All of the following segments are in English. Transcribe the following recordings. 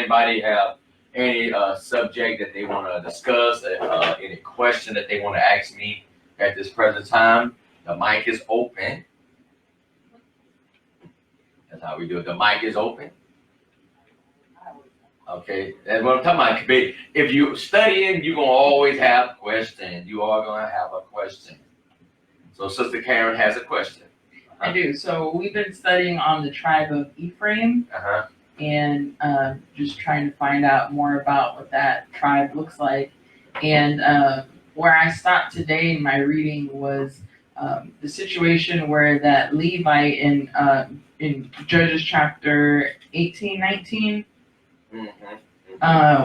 anybody have any subject that they want to discuss, any question that they want to ask me at this present time, the mic is open. That's how we do it. The mic is open. Okay, that's what I'm talking about. If you're studying, you're going to always have questions. You are going to have a question. So Sister Karen has a question. I do. So we've been studying on the tribe of Ephraim, and just trying to find out more about what that tribe looks like. And where I stopped today in my reading was the situation where that Levite in Judges chapter 18, 19,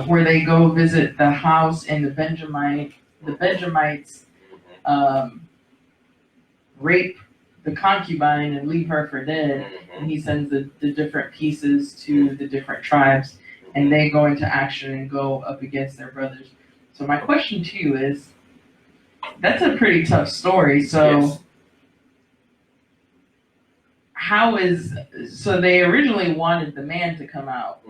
where they go visit the house and the Benjamites rape the concubine and leave her for dead, and he sends the different pieces to the different tribes, and they go into action and go up against their brothers. So my question to you is, that's a pretty tough story. So yes. So they originally wanted the man to come out.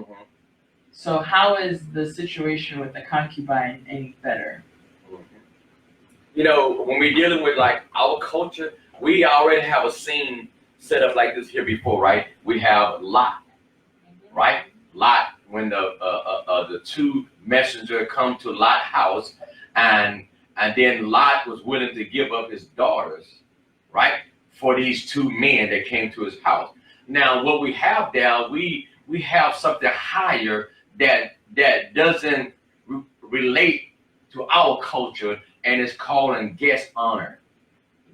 So how is the situation with the concubine any better? You know, when we're dealing with like our culture, we already have a scene set up like this here before, right? We have Lot, right? Lot, when the two messengers come to Lot's house, and then Lot was willing to give up his daughters, right, for these two men that came to his house. Now, what we have there, we have something higher that doesn't relate to our culture, and it's called guest honor.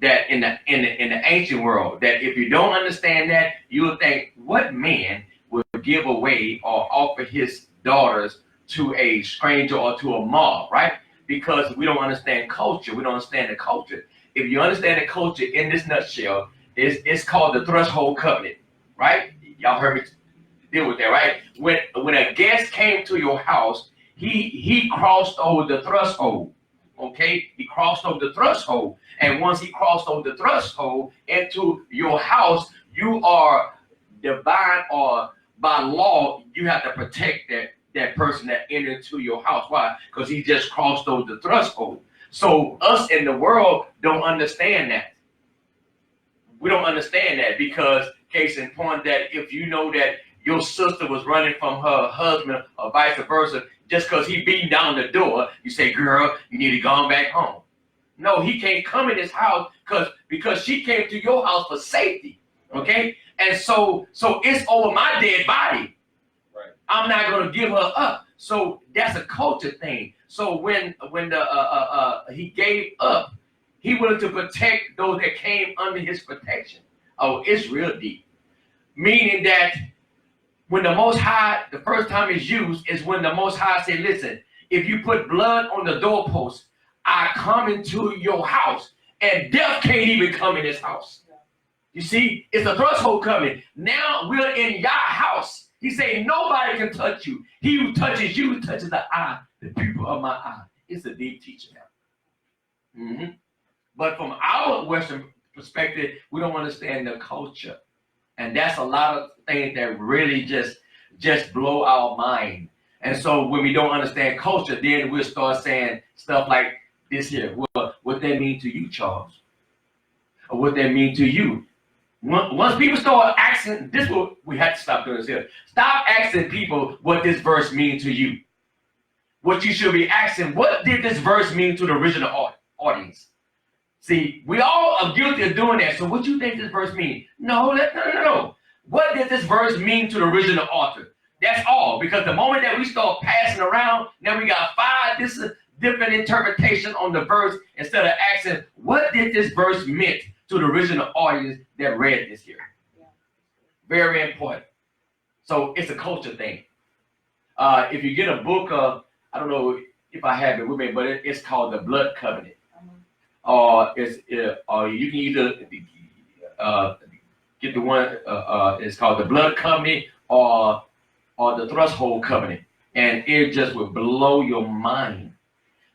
That in the ancient world, that if you don't understand that, you'll think, what man would give away or offer his daughters to a stranger or to a mob, right? Because we don't understand culture. We don't understand the culture. If you understand the culture in this nutshell, it's called the threshold covenant, right? Y'all heard me deal with that, right? When a guest came to your house, he crossed over the threshold. Okay, he crossed over the threshold, and once he crossed over the threshold into your house, you are divine, or by law, you have to protect that person that entered into your house. Why? Because he just crossed over the threshold. So us in the world don't understand that. We don't understand that, because case in point, that if you know that your sister was running from her husband or vice versa, just because he beating down the door, you say, girl, you need to go on back home. No, he can't come in his house because she came to your house for safety. Okay? And so it's over my dead body. Right. I'm not going to give her up. So that's a culture thing. So when he gave up, he wanted to protect those that came under his protection. Oh, it's real deep. Meaning that when the Most High, the first time it's used is when the Most High said, listen, if you put blood on the doorpost, I come into your house, and death can't even come in this house. You see, it's a threshold coming. Now we're in your house. He said, nobody can touch you. He who touches you touches the eye, the pupil of my eye. It's a deep teaching now. But from our Western perspective, we don't understand the culture. And that's a lot of things that really just blow our mind. And so when we don't understand culture, then we'll start saying stuff like this here. Well, what that mean to you, Charles? Or what that mean to you? Once people start asking, this will, we have to stop doing this here. Stop asking people what this verse means to you. What you should be asking, what did this verse mean to the original audience? See, we all are guilty of doing that. So what do you think this verse means? No. What did this verse mean to the original author? That's all. Because the moment that we start passing around, now we got 5 different interpretations on the verse, instead of asking, what did this verse mean to the original audience that read this here? Yeah. Very important. So it's a culture thing. If you get a book of, I don't know if I have it with me, but it's called The Blood Covenant. Or you can either get the one, it's called The Blood Covenant or the Threshold Covenant, and it just will blow your mind.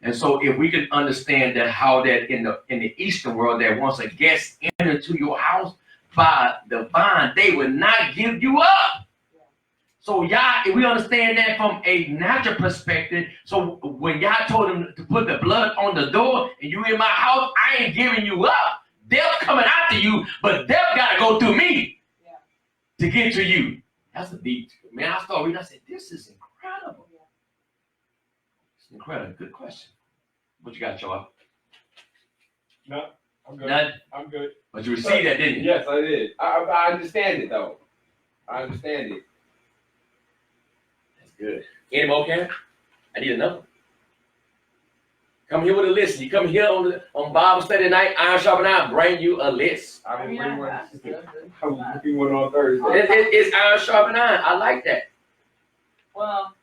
And so if we can understand that, how that in the Eastern world, that once a guest entered to your house by divine, they will not give you up. So Yah, if we understand that from a natural perspective, so when Yah told him to put the blood on the door and you in my house, I ain't giving you up. Death coming after you, but death got to go through me to get to you. That's a deep, man. I started reading, I said, this is incredible. It's incredible. Good question. What you got, Joel? No, I'm good. None? I'm good. But you received that, didn't you? Yes, I did. I understand it, though. I understand it. That's good. Any more, Karen? I need another one. Come here with a list. You come here on Bible study night, Iron Sharpen Iron, bring you a list. I didn't bring one. I that's good. was looking one on Thursday. It's Iron Sharpen Iron. I like that. Well,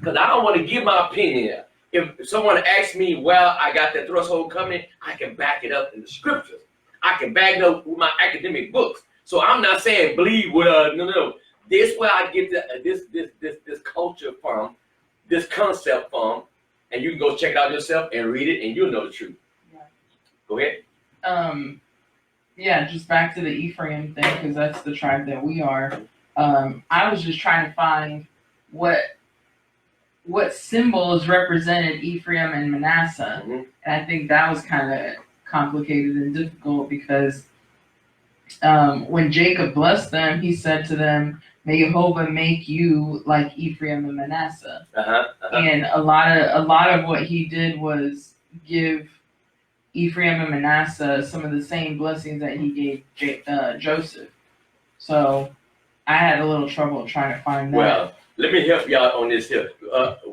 Because I don't want to give my opinion. If someone asks me, well, I got the threshold coming, I can back it up in the scriptures. I can back it up with my academic books. So I'm not saying believe with no. This where I get this culture from, this concept from, and you can go check it out yourself and read it, and you'll know the truth. Yeah. Go ahead. Yeah, just back to the Ephraim thing, because that's the tribe that we are. I was just trying to find what symbols represented Ephraim and Manasseh. Mm-hmm. And I think that was kind of complicated and difficult because when Jacob blessed them, he said to them, "May Jehovah make you like Ephraim and Manasseh." And a lot of what he did was give Ephraim and Manasseh some of the same blessings that he gave Joseph. So I had a little trouble trying to find that. Well, let me help y'all on this here.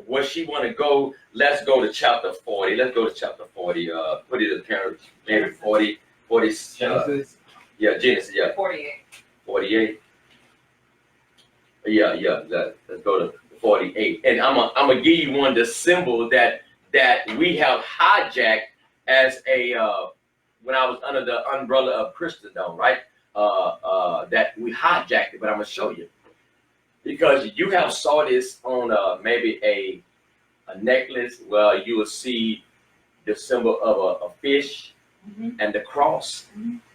Where she want to go, let's go to chapter 40. Let's go to chapter 40. Put it in parents, maybe 40. Genesis. Genesis, 48. 48. Let's go to 48. And I'm gonna give you one of the symbols that we have hijacked as a when I was under the umbrella of Christendom, right? That we hijacked it, but I'm gonna show you. Because you have saw this on maybe a necklace where you will see the symbol of a fish and the cross,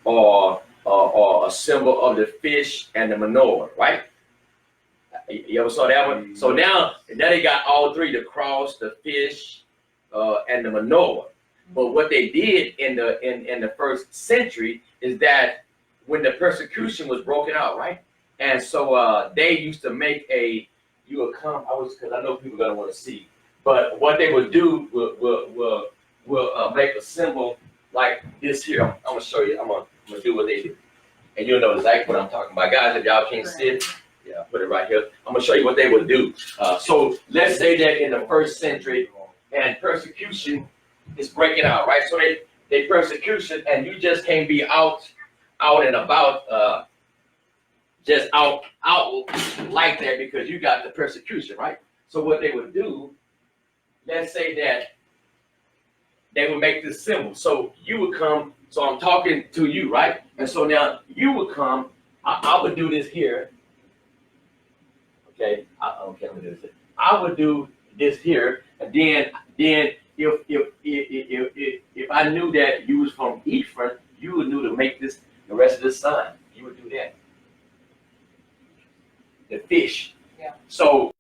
or a symbol of the fish and the menorah, right? You ever saw that one? So now they got all three: the cross, the fish, and the menorah. But what they did in the first century is that when the persecution was broken out, right? And so they used to make because I know people are gonna want to see. But what they would do will make a symbol like this here. I'm gonna show you. I'm gonna do what they do, and you'll know exactly what I'm talking about, guys. If y'all can't see it, yeah, put it right here. I'm gonna show you what they would do. So let's say that in the first century, and persecution is breaking out, right? So they persecution, and you just can't be out and about. Just out like that because you got the persecution, right? So what they would do, let's say that they would make this symbol. So you would come, so I'm talking to you, right? And so now you would come, I would do this here. Okay, I would do this here, and then if I knew that you was from Ephraim, you would know to make this the rest of the sign. You would do that. The fish. Yeah. So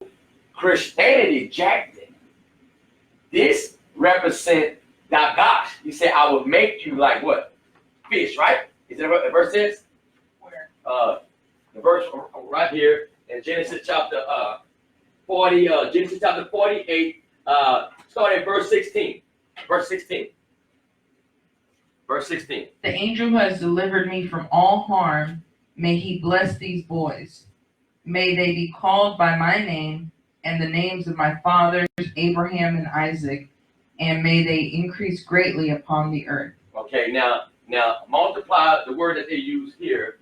Christianity jacked it. This represents God. He said, "I will make you like what? Fish," right? Is that what the verse says? Where? The verse right here in Genesis chapter 40. Genesis chapter 48. Start at verse 16. Verse 16. Verse 16. The angel who has delivered me from all harm, may he bless these boys. May they be called by my name and the names of my fathers, Abraham and Isaac, and may they increase greatly upon the earth. Okay, now multiply the word that they use here,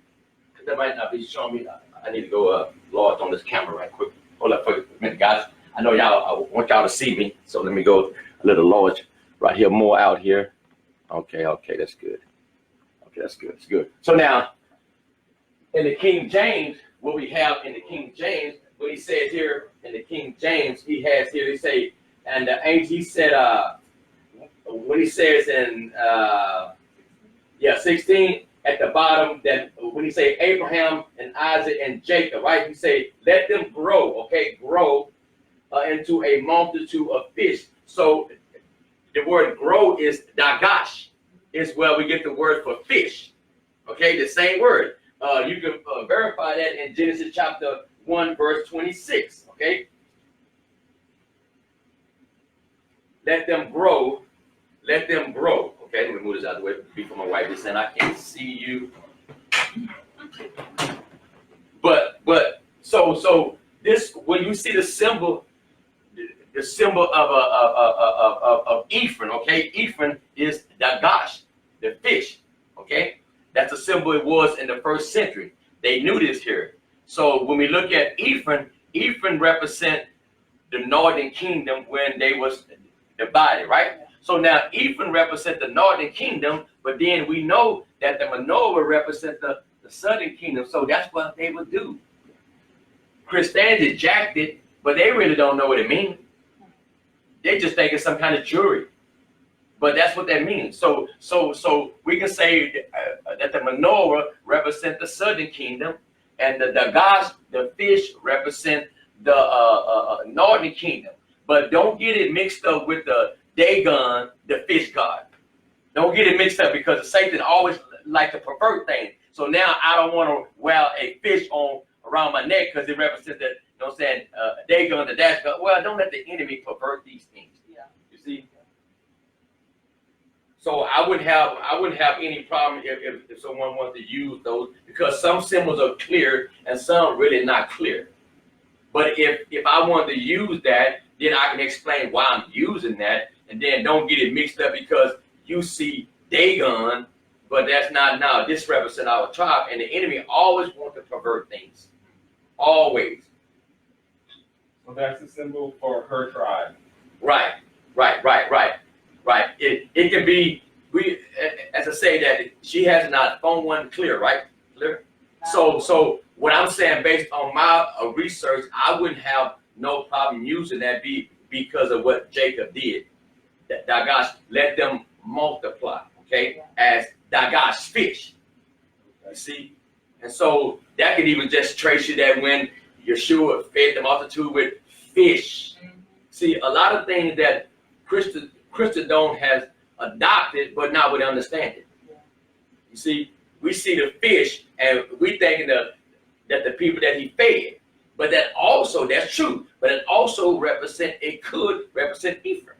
because that might not be showing me. I need to go large on this camera right quick. Hold up for a minute, guys. I know y'all, I want y'all to see me, so let me go a little large right here, more out here. Okay, that's good. Okay, that's good. So now, in the King James, what we have in the King James, what he says here in the King James, he say, and the angel, he said, what he says in 16, at the bottom that when he say Abraham and Isaac and Jacob, right? He say, let them grow, okay, grow into a multitude of fish. So the word grow is dagash, is where we get the word for fish. Okay, the same word. You can verify that in Genesis chapter 1, verse 26. Okay, let them grow. Let them grow. Okay, let me move this out of the way before my wife is saying I can't see you. But so this, when you see the symbol of Ephraim, okay, Ephraim is dagash, the fish. Okay, that's a symbol it was in the first century. They knew this here. So when we look at Ephraim, Ephraim represent the northern kingdom when they was divided, right? So now Ephraim represent the northern kingdom, but then we know that the menorah represent the southern kingdom. So that's what they would do. Christianity jacked it, but they really don't know what it means. They just think it's some kind of jewelry. But that's what that means. So we can say that the menorah represent the southern kingdom, and the dagash, the fish, represent the northern kingdom. But don't get it mixed up with the Dagon, the fish god. Don't get it mixed up, because Satan always like to pervert things. So now I don't want to wear a fish on around my neck because it represents the, you know what I'm saying, Dagon, the dash god. Well, don't let the enemy pervert these things. Yeah. You see? So I wouldn't have any problem if someone wants to use those, because some symbols are clear and some really not clear. But if I want to use that, then I can explain why I'm using that, and then don't get it mixed up because you see Dagon, but that's not now. This represents our tribe, and the enemy always wants to pervert things. Always. So that's the symbol for her tribe. Right. It can be, as I say, that she has not found one clear, right? Clear. So what I'm saying, based on my research, I wouldn't have no problem using that because of what Jacob did. That dagash, let them multiply, okay, as dagash fish. You see? And so that could even just trace you that when Yeshua fed the multitude with fish. See, a lot of things that Christendom has adopted, but not with understanding. You see, we see the fish and we thinking that the people that he fed, but that also, that's true, but it also could represent Ephraim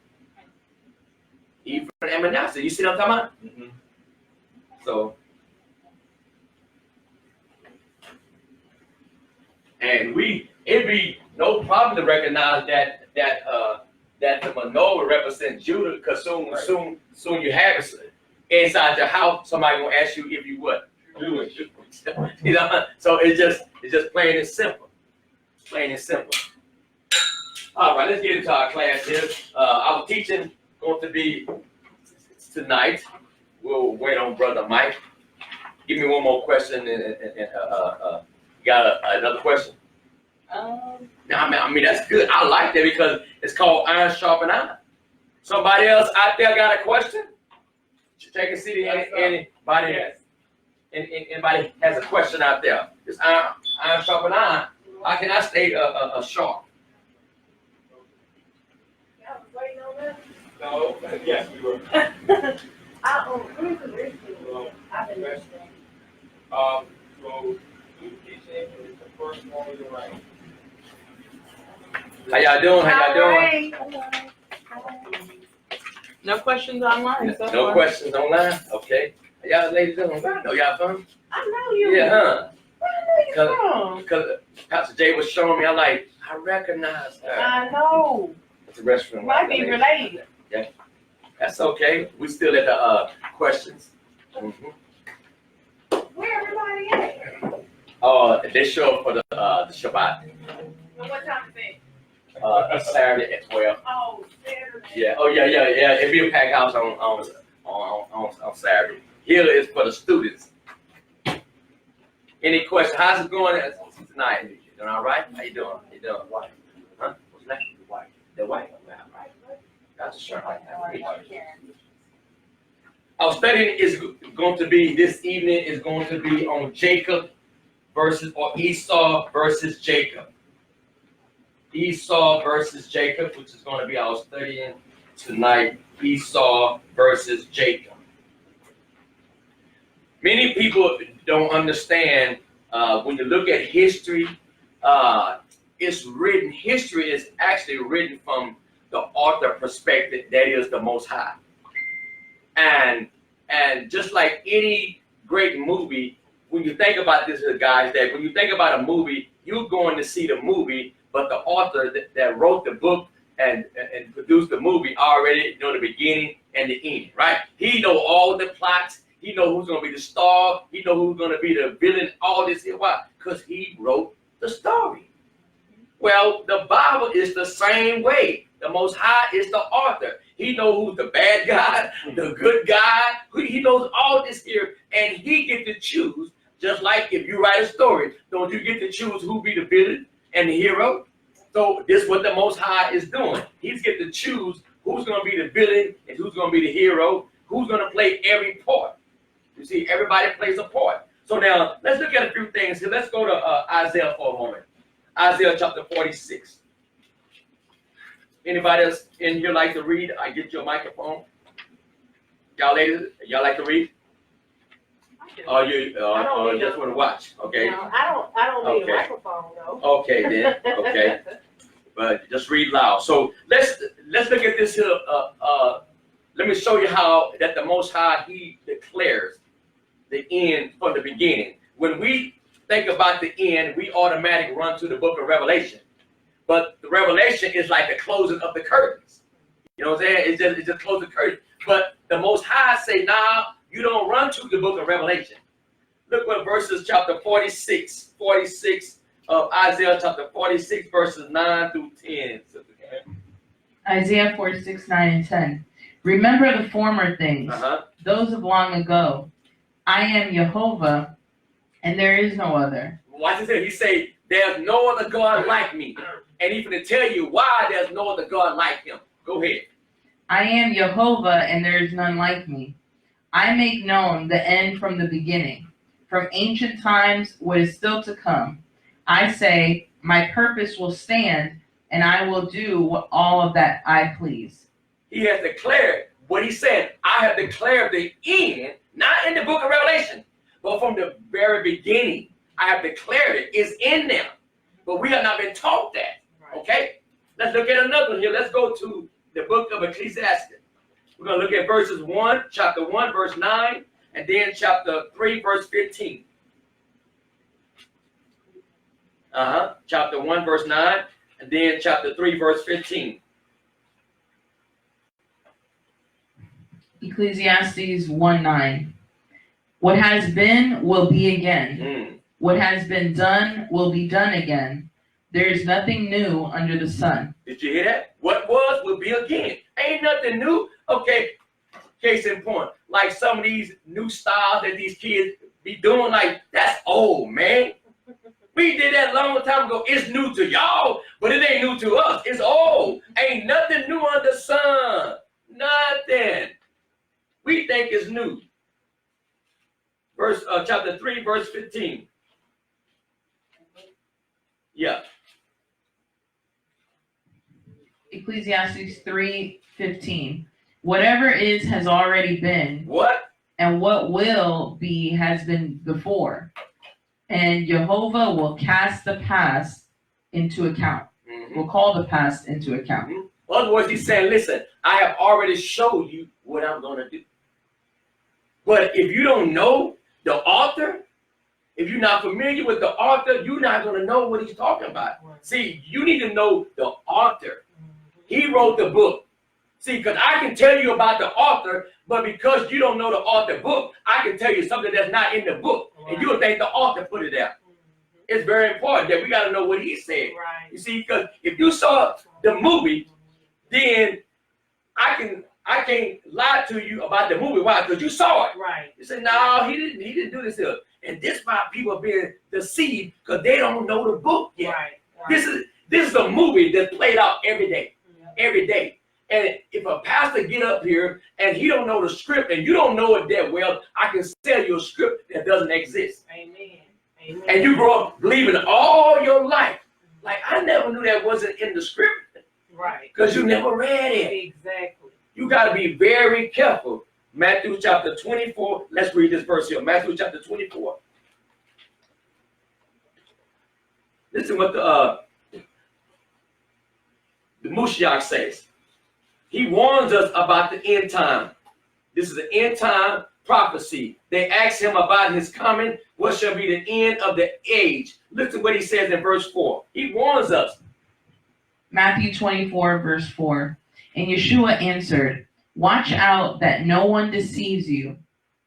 and Manasseh. You see what I'm talking about? Mm-hmm. So, and it'd be no problem to recognize that the menorah represents Judah, because soon you have it inside your house. Somebody gonna ask you if you what? Jewish. You know, so it's just plain and simple. Plain and simple. All right, let's get into our class here. Our teaching going to be tonight. We'll wait on Brother Mike. Give me one more question, and got another question? I mean that's good. I like that because it's called iron sharpen iron. Somebody else out there got a question? Take a seat. Anybody has a question out there? It's iron sharpen iron. How can I stay sharp? I was waiting on that. No, yes, we were. Who's the rich people? I've been listening. So you teaching is the first one on the right. How y'all doing? No questions online. So No far. questions online? Okay. How y'all ladies doing? I know y'all fun. I know you. Yeah, huh? Where are you from? Because Pastor Jay was showing me, I recognize her. I know. It's a restroom. Might be related. Yeah. That's okay. We still at the questions. Mm-hmm. Where everybody at? They show up for the Shabbat. And what time is it? Saturday at 12. Oh, Saturday. Yeah. Oh yeah. It'll be a packed house on Saturday. Here is for the students. Any questions? How's it going tonight? You doing all right? How you doing? White. Huh? What's that? White. The white. Right. That's a shirt like that. Our studying is going to be this evening is going to be on Jacob or Esau versus Jacob. Esau versus Jacob, which is going to be our studying tonight. Esau versus Jacob. Many people don't understand when you look at history. It's written. History is actually written from the author perspective. That is the Most High. And just like any great movie, when you think about this, guys, that when you think about a movie, you're going to see the movie, but the author that wrote the book and produced the movie already know the beginning and the end, right? He know all the plots. He know who's going to be the star. He know who's going to be the villain. All this here. Why? Because he wrote the story. Well, the Bible is the same way. The Most High is the author. He knows who's the bad guy, the good guy. He knows all this here, and he get to choose. Just like if you write a story, don't you get to choose who be the villain and the hero? So this is what the Most High is doing. He's get to choose who's going to be the villain and who's going to be the hero, who's going to play every part. You see, everybody plays a part. So now, let's look at a few things here. Let's go to Isaiah for a moment. Isaiah chapter 46. Anybody else in here like to read? I get your microphone. Y'all ladies, y'all like to read? Oh, you just want to watch? Okay. No, I don't need a microphone though. Okay then. Okay. But just read loud. So let's look at this here. Let me show you how that the Most High, he declares the end from the beginning. When we think about the end, we automatically run to the book of Revelation. But the Revelation is like the closing of the curtains. You know what I'm saying? It's just close the curtain. But the Most High say, nah, you don't run to the book of Revelation. Look what verses chapter 46 of Isaiah chapter 46, verses 9 through 10. Isaiah 46, 9 and 10. Remember the former things, those of long ago. I am Jehovah, and there is no other. Watch this here. He say, there's no other God like me. And he's going to tell you why there's no other God like him. Go ahead. I am Jehovah, and there is none like me. I make known the end from the beginning, from ancient times what is still to come. I say, my purpose will stand, and I will do all of that I please. He has declared what he said. I have declared the end, not in the book of Revelation, but from the very beginning. I have declared it. It's in them. But we have not been taught that. Okay? Let's look at another one here. Let's go to the book of Ecclesiastes. We're going to look at chapter 1, verse 9, and then chapter 3, verse 15. Chapter 1, verse 9, and then chapter 3, verse 15. Ecclesiastes 1:9. What has been will be again. What has been done will be done again. There is nothing new under the sun. Did you hear that? What was will be again. Ain't nothing new. Okay, case in point. Like some of these new styles that these kids be doing, like, that's old, man. We did that a long time ago. It's new to y'all, but it ain't new to us. It's old. Ain't nothing new under the sun. Nothing. We think it's new. Chapter 3, verse 15. Yeah. Ecclesiastes 3:15. Whatever is has already been. What? And what will be has been before. And Jehovah will cast the past into account. Will call the past into account. In other words, he's saying, listen, I have already showed you what I'm going to do. But if you don't know the author, if you're not familiar with the author, you're not going to know what he's talking about. See, you need to know the author. He wrote the book. See, because I can tell you about the author, but because you don't know the author book, I can tell you something that's not in the book, and you'll think the author put it there. It's very important that we got to know what he said. You see, because if you saw the movie, then I can't lie to you about the movie. Why? Because you saw it. You say, no, he didn't do this here. And this is why people are being deceived, because they don't know the book yet. This is a movie that's played out every day. Every day. And if a pastor get up here and he don't know the script and you don't know it that well, I can sell you a script that doesn't exist. Amen. Amen. And you grow up believing all your life. Like, I never knew that wasn't in the script. Right. Because you never read it. Exactly. You got to be very careful. Matthew chapter 24. Let's read this verse here. Matthew chapter 24. Listen what the Mashiach says. He warns us about the end time. This is the end time prophecy. They asked him about his coming. What shall be the end of the age? Listen what he says in verse 4. He warns us. Matthew 24, verse 4. And Yeshua answered, watch out that no one deceives you.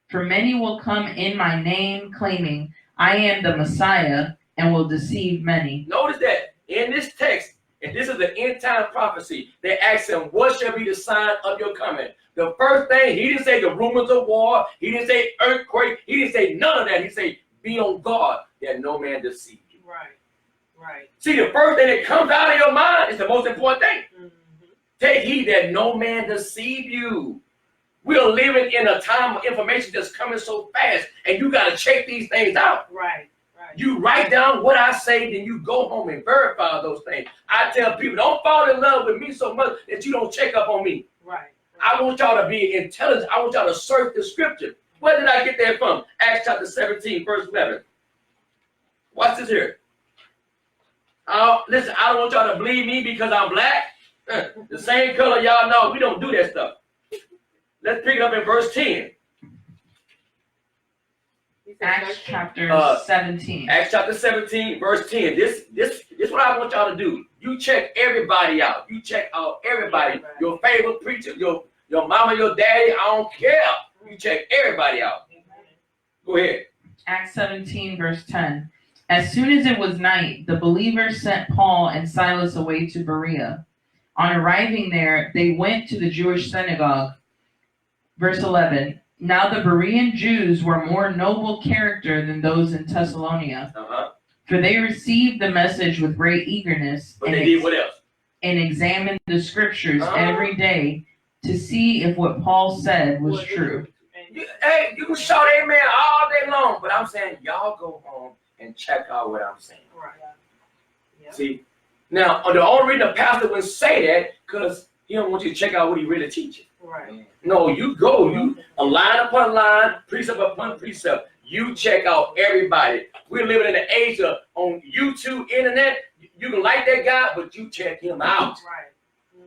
For many will come in my name, claiming, I am the Messiah, and will deceive many. Notice that in this text, and this is the end time prophecy, they asked him, what shall be the sign of your coming? The first thing, he didn't say the rumors of war. He didn't say earthquake. He didn't say none of that. He said, be on guard that no man deceive you. Right. Right. See, the first thing that comes out of your mind is the most important thing. Mm-hmm. Take heed that no man deceive you. We are living in a time of information that's coming so fast, and you got to check these things out. Right. Right. You write down what I say, then you go home and verify those things. I tell people, don't fall in love with me so much that you don't check up on me. Right. I want y'all to be intelligent. I want y'all to search the scripture. Where did I get that from? Acts chapter 17, verse 11. Watch this here. Listen, I don't want y'all to believe me because I'm black. The same color y'all know. We don't do that stuff. Let's pick it up in verse 10. Acts chapter 17. Acts chapter 17, verse 10. This what I want y'all to do. You check everybody out. You check out everybody. Your favorite preacher, your mama, your daddy, I don't care. You check everybody out. Go ahead. Acts 17, verse 10. As soon as it was night, the believers sent Paul and Silas away to Berea. On arriving there, they went to the Jewish synagogue. Verse 11. Now the Berean Jews were more noble character than those in Thessalonica, for they received the message with great eagerness. But they did what else? And examined the scriptures every day to see if what Paul said was true. You can shout amen all day long, but I'm saying y'all go home and check out what I'm saying. Right. Yeah. See? Now, the only reason the pastor would say that because he don't want you to check out what he really teaches. Right. No, you go, you a line upon line, precept upon precept. You check out everybody. We're living in the age of on YouTube, internet. You can like that guy, but you check him out. Right.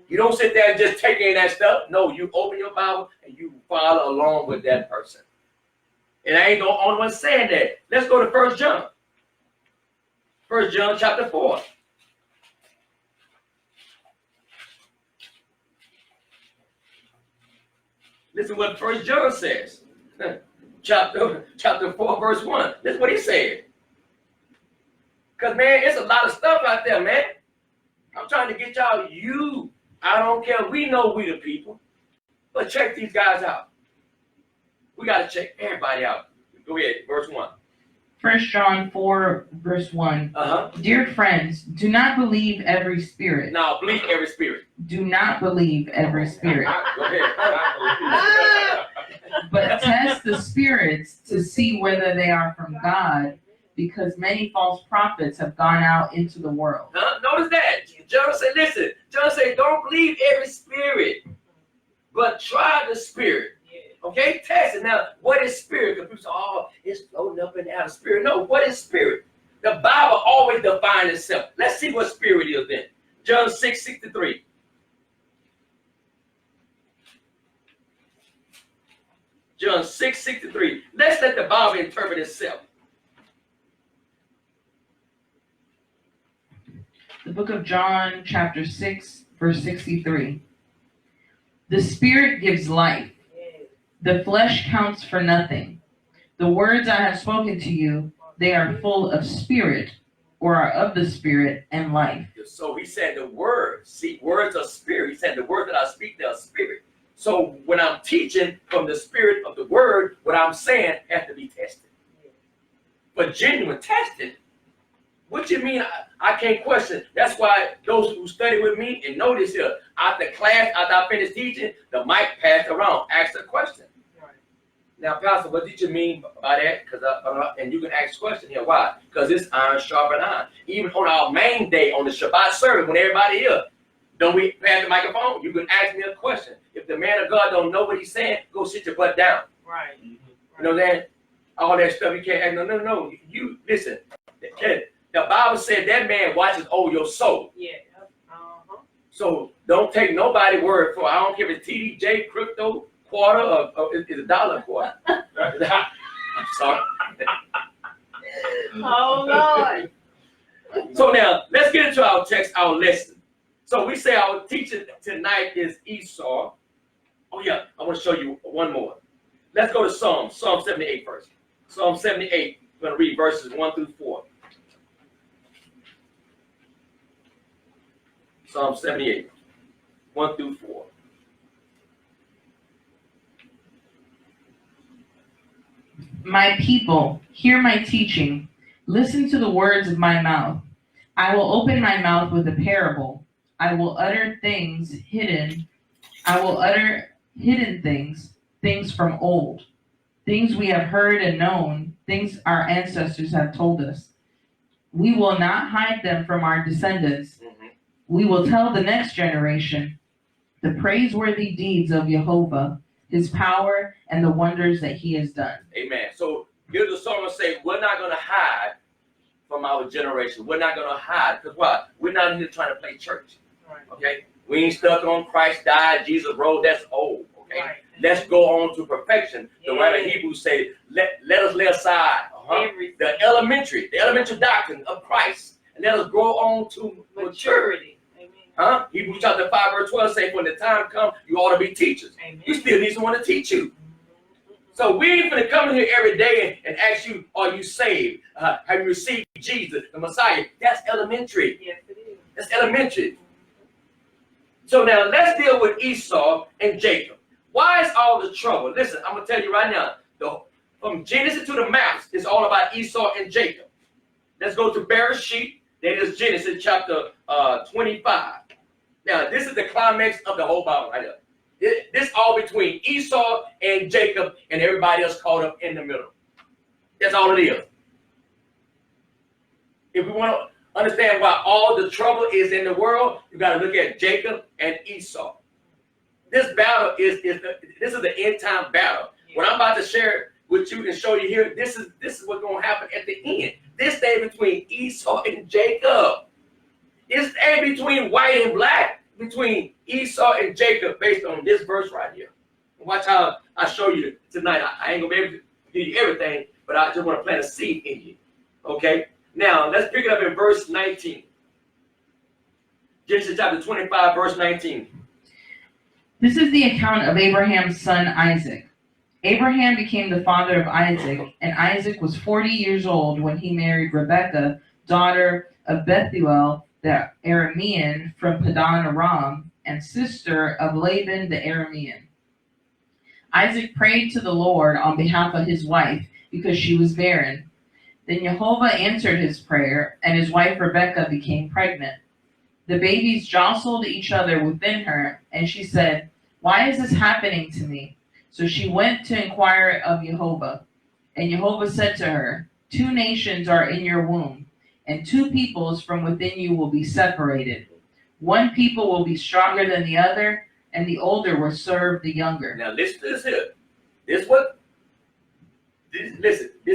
You don't sit there and just take in that stuff. No, you open your Bible and you follow along with that person. And I ain't the only one saying that. Let's go to 1 John. 1 John chapter 4. Listen what 1 John says. Chapter 4, verse 1. This is what he said. Because, man, it's a lot of stuff out there, man. I'm trying to get y'all, I don't care. We know we the people. But check these guys out. We got to check everybody out. Go ahead, verse 1. 1 John 4, verse 1. Dear friends, do not believe every spirit. Now, believe every spirit. Do not believe every spirit. Go ahead. But test the spirits to see whether they are from God, because many false prophets have gone out into the world. Notice that. John said, listen, John said, don't believe every spirit, but try the spirit. Okay, test it. Now, what is spirit? Because people say, oh, it's floating up and down the spirit. No, what is spirit? The Bible always defines itself. Let's see what spirit is then. John 6:63. John 6:63. Let's let the Bible interpret itself. The book of John, chapter 6, verse 63. The spirit gives life. The flesh counts for nothing. The words I have spoken to you, they are full of spirit, or are of the spirit and life. So he said the words, see, words are spirit. He said the words that I speak, they are spirit. So when I'm teaching from the spirit of the word, what I'm saying has to be tested. But genuine testing, What you mean I can't question? That's why those who study with me and know this here, after class, after I finish teaching, the mic passed around, ask a question. Right. Now, Pastor, what did you mean by that? Because and you can ask a question here. Why? Because it's iron sharpen iron. Even on our main day on the Shabbat service, when everybody here, don't we pass the microphone? You can ask me a question. If the man of God don't know what he's saying, go sit your butt down. Right. You know that? All that stuff you can't ask. No. You listen. The Bible said that man watches over your soul. Yeah. So don't take nobody's word for it. I don't care if it's TDJ, crypto, quarter, or it's a dollar quarter. I'm sorry. Oh, Lord. So now, let's get into our text, our lesson. So we say our teaching tonight is Esau. Oh yeah, I want to show you one more. Let's go to Psalm 78 first. Psalm 78, we're going to read verses 1 through 4. Psalm 78, 1 through 4. My people, hear my teaching. Listen to the words of my mouth. I will open my mouth with a parable. I will utter hidden things, things from old, things we have heard and known, things our ancestors have told us. We will not hide them from our descendants. We will tell the next generation the praiseworthy deeds of Jehovah, his power, and the wonders that he has done. Amen. So here's the psalmist say, we're not going to hide from our generation. We're not going to hide. Because why? We're not here trying to play church. Right. Okay? We ain't stuck on Christ died, Jesus rose. That's old. Okay? Right. Let's go on to perfection. The Yeah. writer of Hebrews say, let us lay aside the elementary doctrine of Christ. And let us grow on to maturity. Amen. Hebrews chapter 5, verse 12 say, when the time comes, you ought to be teachers. Amen. You still need someone to teach you. So we ain't going to come in here every day and ask you, are you saved? Have you received Jesus, the Messiah? That's elementary. Yes, it is. That's elementary. So now let's deal with Esau and Jacob. Why is all the trouble? Listen, I'm going to tell you right now. From Genesis to the maps, it's all about Esau and Jacob. Let's go to Bereshit. That is Genesis chapter 25. Now, this is the climax of the whole Bible right here. This all between Esau and Jacob and everybody else caught up in the middle. That's all it is. If we want to understand why all the trouble is in the world, you got to look at Jacob and Esau. This battle this is the end time battle. What I'm about to share with you and show you here, this is what's going to happen at the end. This day between Esau and Jacob. This day between white and black, between Esau and Jacob, based on this verse right here. Watch how I show you tonight. I ain't going to be able to give you everything, but I just want to plant a seed in you. Okay? Now, let's pick it up in verse 19. Genesis chapter 25, verse 19. This is the account of Abraham's son Isaac. Abraham became the father of Isaac, and Isaac was 40 years old when he married Rebekah, daughter of Bethuel the Aramean from Padan Aram, and sister of Laban the Aramean. Isaac prayed to the Lord on behalf of his wife because she was barren. Then Jehovah answered his prayer, and his wife Rebekah became pregnant. The babies jostled each other within her, and she said, "Why is this happening to me?" So she went to inquire of Jehovah. And Jehovah said to her, 2 nations are in your womb, and 2 peoples from within you will be separated. One people will be stronger than the other, and the older will serve the younger. Now listen to this here. This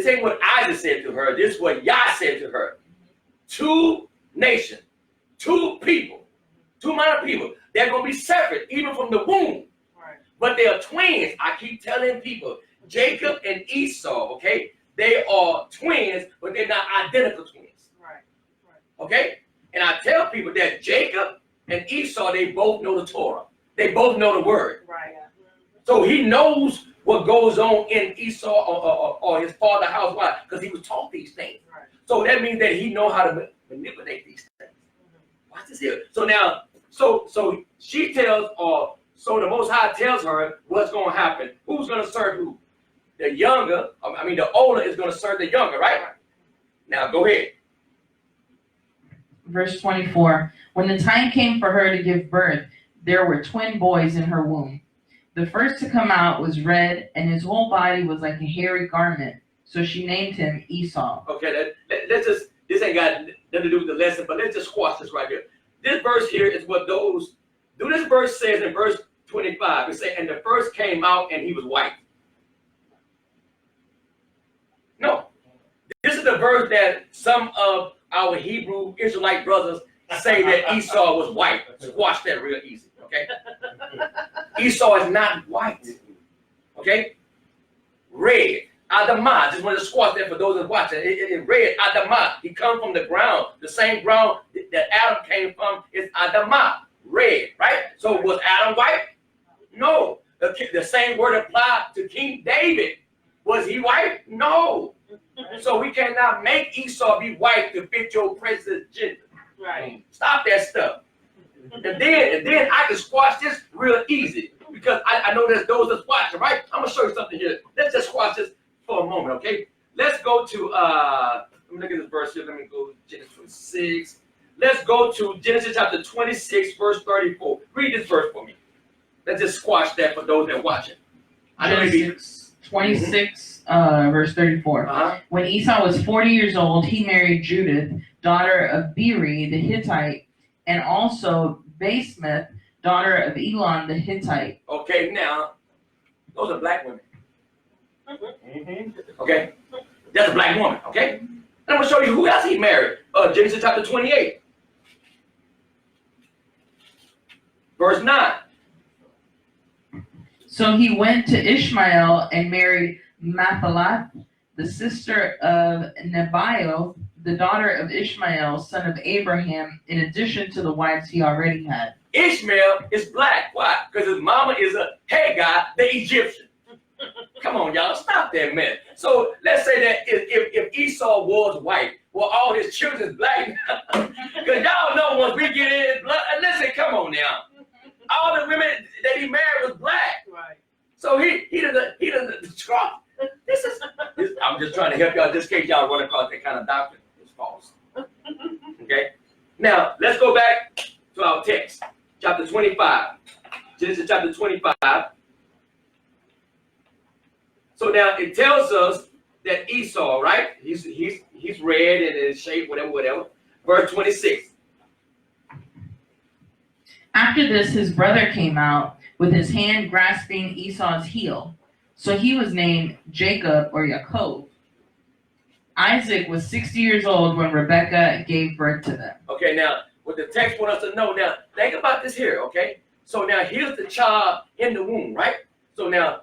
ain't what Isaac said to her. This is what Yah said to her. 2 nations, 2 people, 2 amount of people. They're going to be separate, even from the womb. But they are twins. I keep telling people, Jacob and Esau, okay? They are twins, but they're not identical twins. Right. Okay? And I tell people that Jacob and Esau, they both know the Torah. They both know the word. Right. So he knows what goes on in Esau or his father's house. Why? Because he was taught these things. Right. So that means that he knows how to manipulate these things. Watch this here. So now, so she tells, so the Most High tells her what's going to happen. Who's going to serve who? The older is going to serve the younger, right? Now, go ahead. verse 24. When the time came for her to give birth, there were twin boys in her womb. The first to come out was red, and his whole body was like a hairy garment. So she named him Esau. Okay, let's just, this ain't got nothing to do with the lesson, but let's just squash this right here. This verse here is what this verse says in verse 25. It says, and the first came out and he was white. No. This is the verse that some of our Hebrew Israelite brothers say that Esau was white. Squash that real easy, okay? Esau is not white, okay? Red, Adamah. Just want to squash that for those that watching. In red, Adamah. He come from the ground. The same ground that Adam came from is Adamah, red, right? So was Adam white? No. The same word applied to King David. Was he white? No. So we cannot make Esau be white to fit your president's agenda. Right. Stop that stuff. And then I can squash this real easy because I know there's those that's watching, right? I'm gonna show you something here. Let's just squash this for a moment, okay? Let's go to let me look at this verse here. Let me go to Genesis 26. Let's go to Genesis chapter 26, verse 34. Read this verse for me. Let's just squash that for those that are watching. I know Genesis 26, verse 34. When Esau was 40 years old, he married Judith, daughter of Beeri the Hittite, and also Basemath, daughter of Elon the Hittite. Okay, now, those are black women. Okay? That's a black woman, okay? And I'm going to show you who else he married. Genesis chapter 28. Verse 9. So he went to Ishmael and married Mathalath, the sister of Nebaioth, the daughter of Ishmael, son of Abraham, in addition to the wives he already had. Ishmael is black. Why? Because his mama is a Hagar, the Egyptian. Come on, y'all, stop that, man. So let's say that if Esau was white, well, all his children is black. Because y'all know once we get in his blood, listen, come on now. All the women that he married was black. Right. So he doesn't trust. I'm just trying to help y'all just in case y'all run across that kind of doctrine. It's false. Okay? Now, let's go back to our text. Chapter 25. Genesis chapter 25. So now it tells us that Esau, right? He's red and in shape, whatever. Verse 26. After this, his brother came out with his hand grasping Esau's heel. So he was named Jacob or Yaakov. Isaac was 60 years old when Rebekah gave birth to them. Okay, now, what the text wants us to know, now, think about this here, okay? So now, here's the child in the womb, right? So now,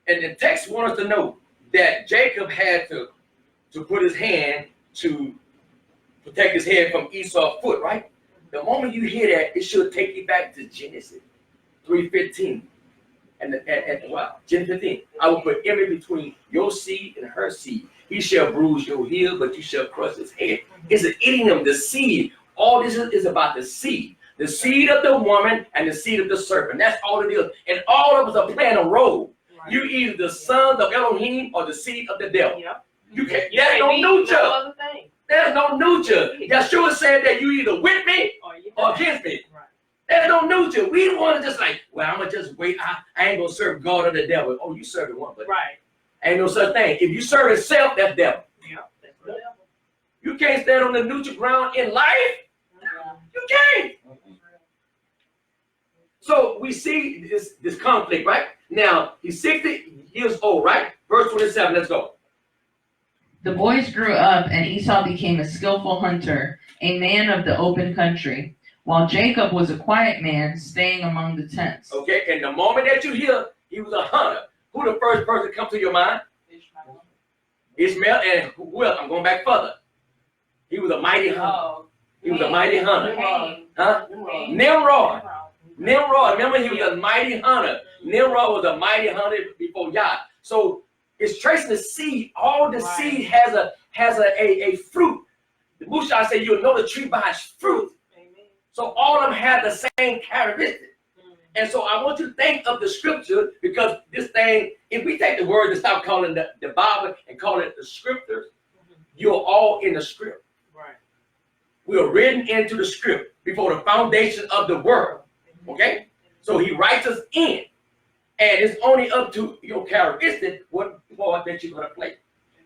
and the text wants us to know that Jacob had to put his hand to protect his head from Esau's foot, right? The moment you hear that, it should take you back to Genesis 3:15. And wow, Genesis 15. I will put enmity between your seed and her seed. He shall bruise your heel, but you shall crush his head. It's an idiom, the seed. All this is about the seed. The seed of the woman and the seed of the serpent. That's all it is. And all of us are playing a role. Right. You either the son of Elohim or the seed of the devil. Yep. You can't. There's no neutral. There's no neutral. Yeshua said that you either with me or against me. Right. There's no neutral. We don't want to just like, well, I'm gonna just wait. I ain't gonna serve God or the devil. Oh, you serving one, but right. Ain't no such thing. If you serve self, that's devil. Yeah, that's the devil. You can't stand on the neutral ground in life. You can't. So we see this conflict, right? Now, he's 60 years old, right? Verse 27, let's go. The boys grew up, and Esau became a skillful hunter, a man of the open country, while Jacob was a quiet man, staying among the tents. Okay, and the moment that you hear he was a hunter, who the first person come to your mind? Ishmael, and who else? I'm going back further. He was a mighty hunter. He was a mighty hunter. Huh? Nimrod. Remember, he was a mighty hunter. Nimrod was a mighty hunter before Yah. So it's tracing the seed. All the seed has a fruit. The Mushah said you'll know the tree by its fruit. Amen. So all of them have the same characteristic. And so I want you to think of the scripture, because this thing, if we take the word and stop calling the Bible and call it the scriptures, you're all in the script. Right. We were written into the script before the foundation of the world. Okay? So he writes us in. And it's only up to your characteristic what part that you're going to play.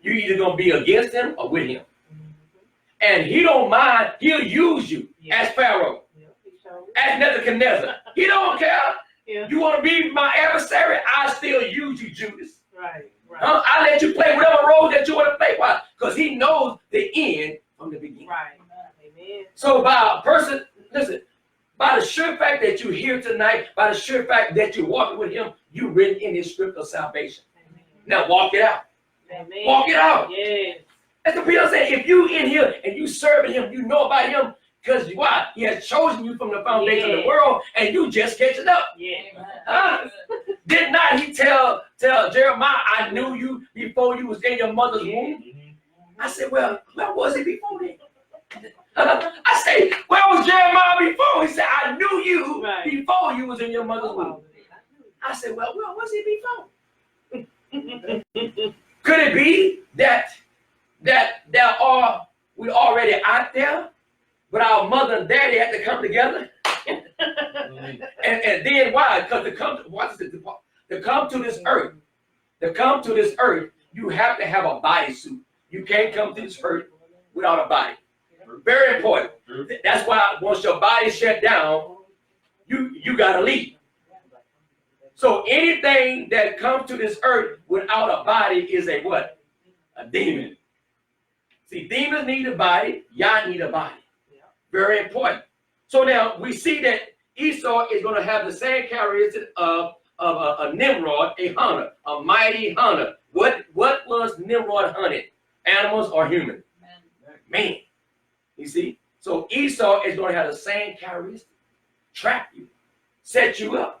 You're either going to be against him or with him. And he don't mind. He'll use you as Pharaoh, as Nebuchadnezzar. He don't care. You want to be my adversary? I still use you, Judas. Right. I let you play whatever role that you want to play. Why? Because he knows the end from the beginning. Right. Amen. So by a person, listen, by the sure fact that you're here tonight, by the sure fact that you're walking with him, you're written in his script of salvation. Amen. Now walk it out. Amen. Walk it out. Yes. That's the people saying, if you in here and you serving him, you know about him, because why? He has chosen you from the foundation of the world, and you just catching up. Yeah. Did not he tell Jeremiah, I knew you before you was in your mother's womb? I said, well, where was he before then? I say, where was Jeremiah before? He said, I knew you before you was in your mother's womb. I said, well, where was he before? Could it be that we already out there, but our mother and daddy had to come together? and then why? Because to come to this earth, you have to have a bodysuit. You can't come to this earth without a body. Very important. That's why once your body shut down, you gotta leave. So anything that comes to this earth without a body is a what? A demon. See, demons need a body. Y'all need a body. Very important. So now we see that Esau is going to have the same characteristic of a Nimrod, a hunter, a mighty hunter. What was Nimrod hunted? Animals or human? Man. You see? So Esau is going to have the same characteristic. Trap you. Set you up.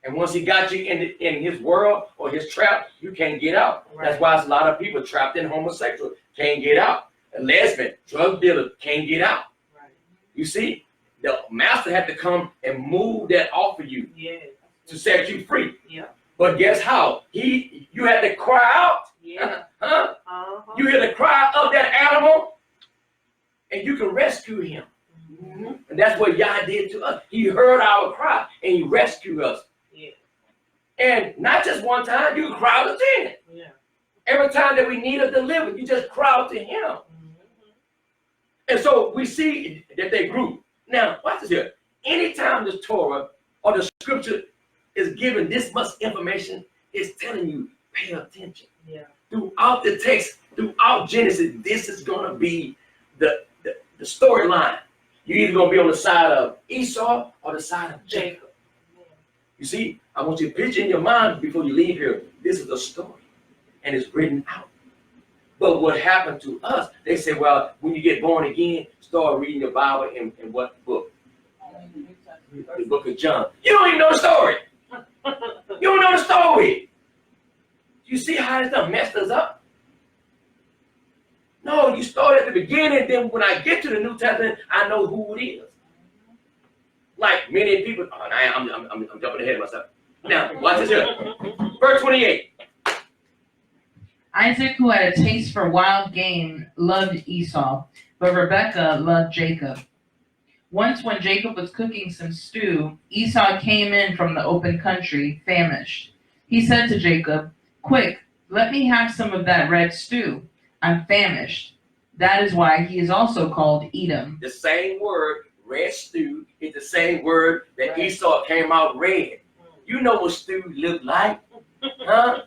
And once he got you in his world or his trap, you can't get out. Right. That's why there's a lot of people trapped in homosexual. Can't get out. A lesbian, drug dealer, can't get out. Right. You see? The master had to come and move that off of you to set you free. Yeah. But guess how? You had to cry out. Yeah. You had to cry of that animal, and you can rescue him. Mm-hmm. And that's what Yah did to us. He heard our cry, and he rescued us. Yeah. And not just one time, you cry out to him. Yeah. Every time that we need a deliverance, you just cry out to him. Mm-hmm. And so we see that they grew. Now, watch this here. Anytime the Torah or the scripture is given this much information, it's telling you, pay attention. Yeah. Throughout the text, throughout Genesis, this is going to be the storyline. You're either going to be on the side of Esau or the side of Jacob. Yeah. You see, I want you to picture in your mind before you leave here, this is a story, and it's written out. But what happened to us, they say, well, when you get born again, start reading your Bible in what book? The book of John. You don't even know the story. You don't know the story. You see how this done messed us up? No, you start at the beginning, then when I get to the New Testament, I know who it is. Like many people, I'm jumping ahead of myself. Now, watch this here. Verse 28. Isaac, who had a taste for wild game, loved Esau, but Rebekah loved Jacob. Once when Jacob was cooking some stew, Esau came in from the open country, famished. He said to Jacob, "Quick, let me have some of that red stew. I'm famished." That is why he is also called Edom. The same word, red stew, is the same word that Esau came out red. You know what stew looked like, huh?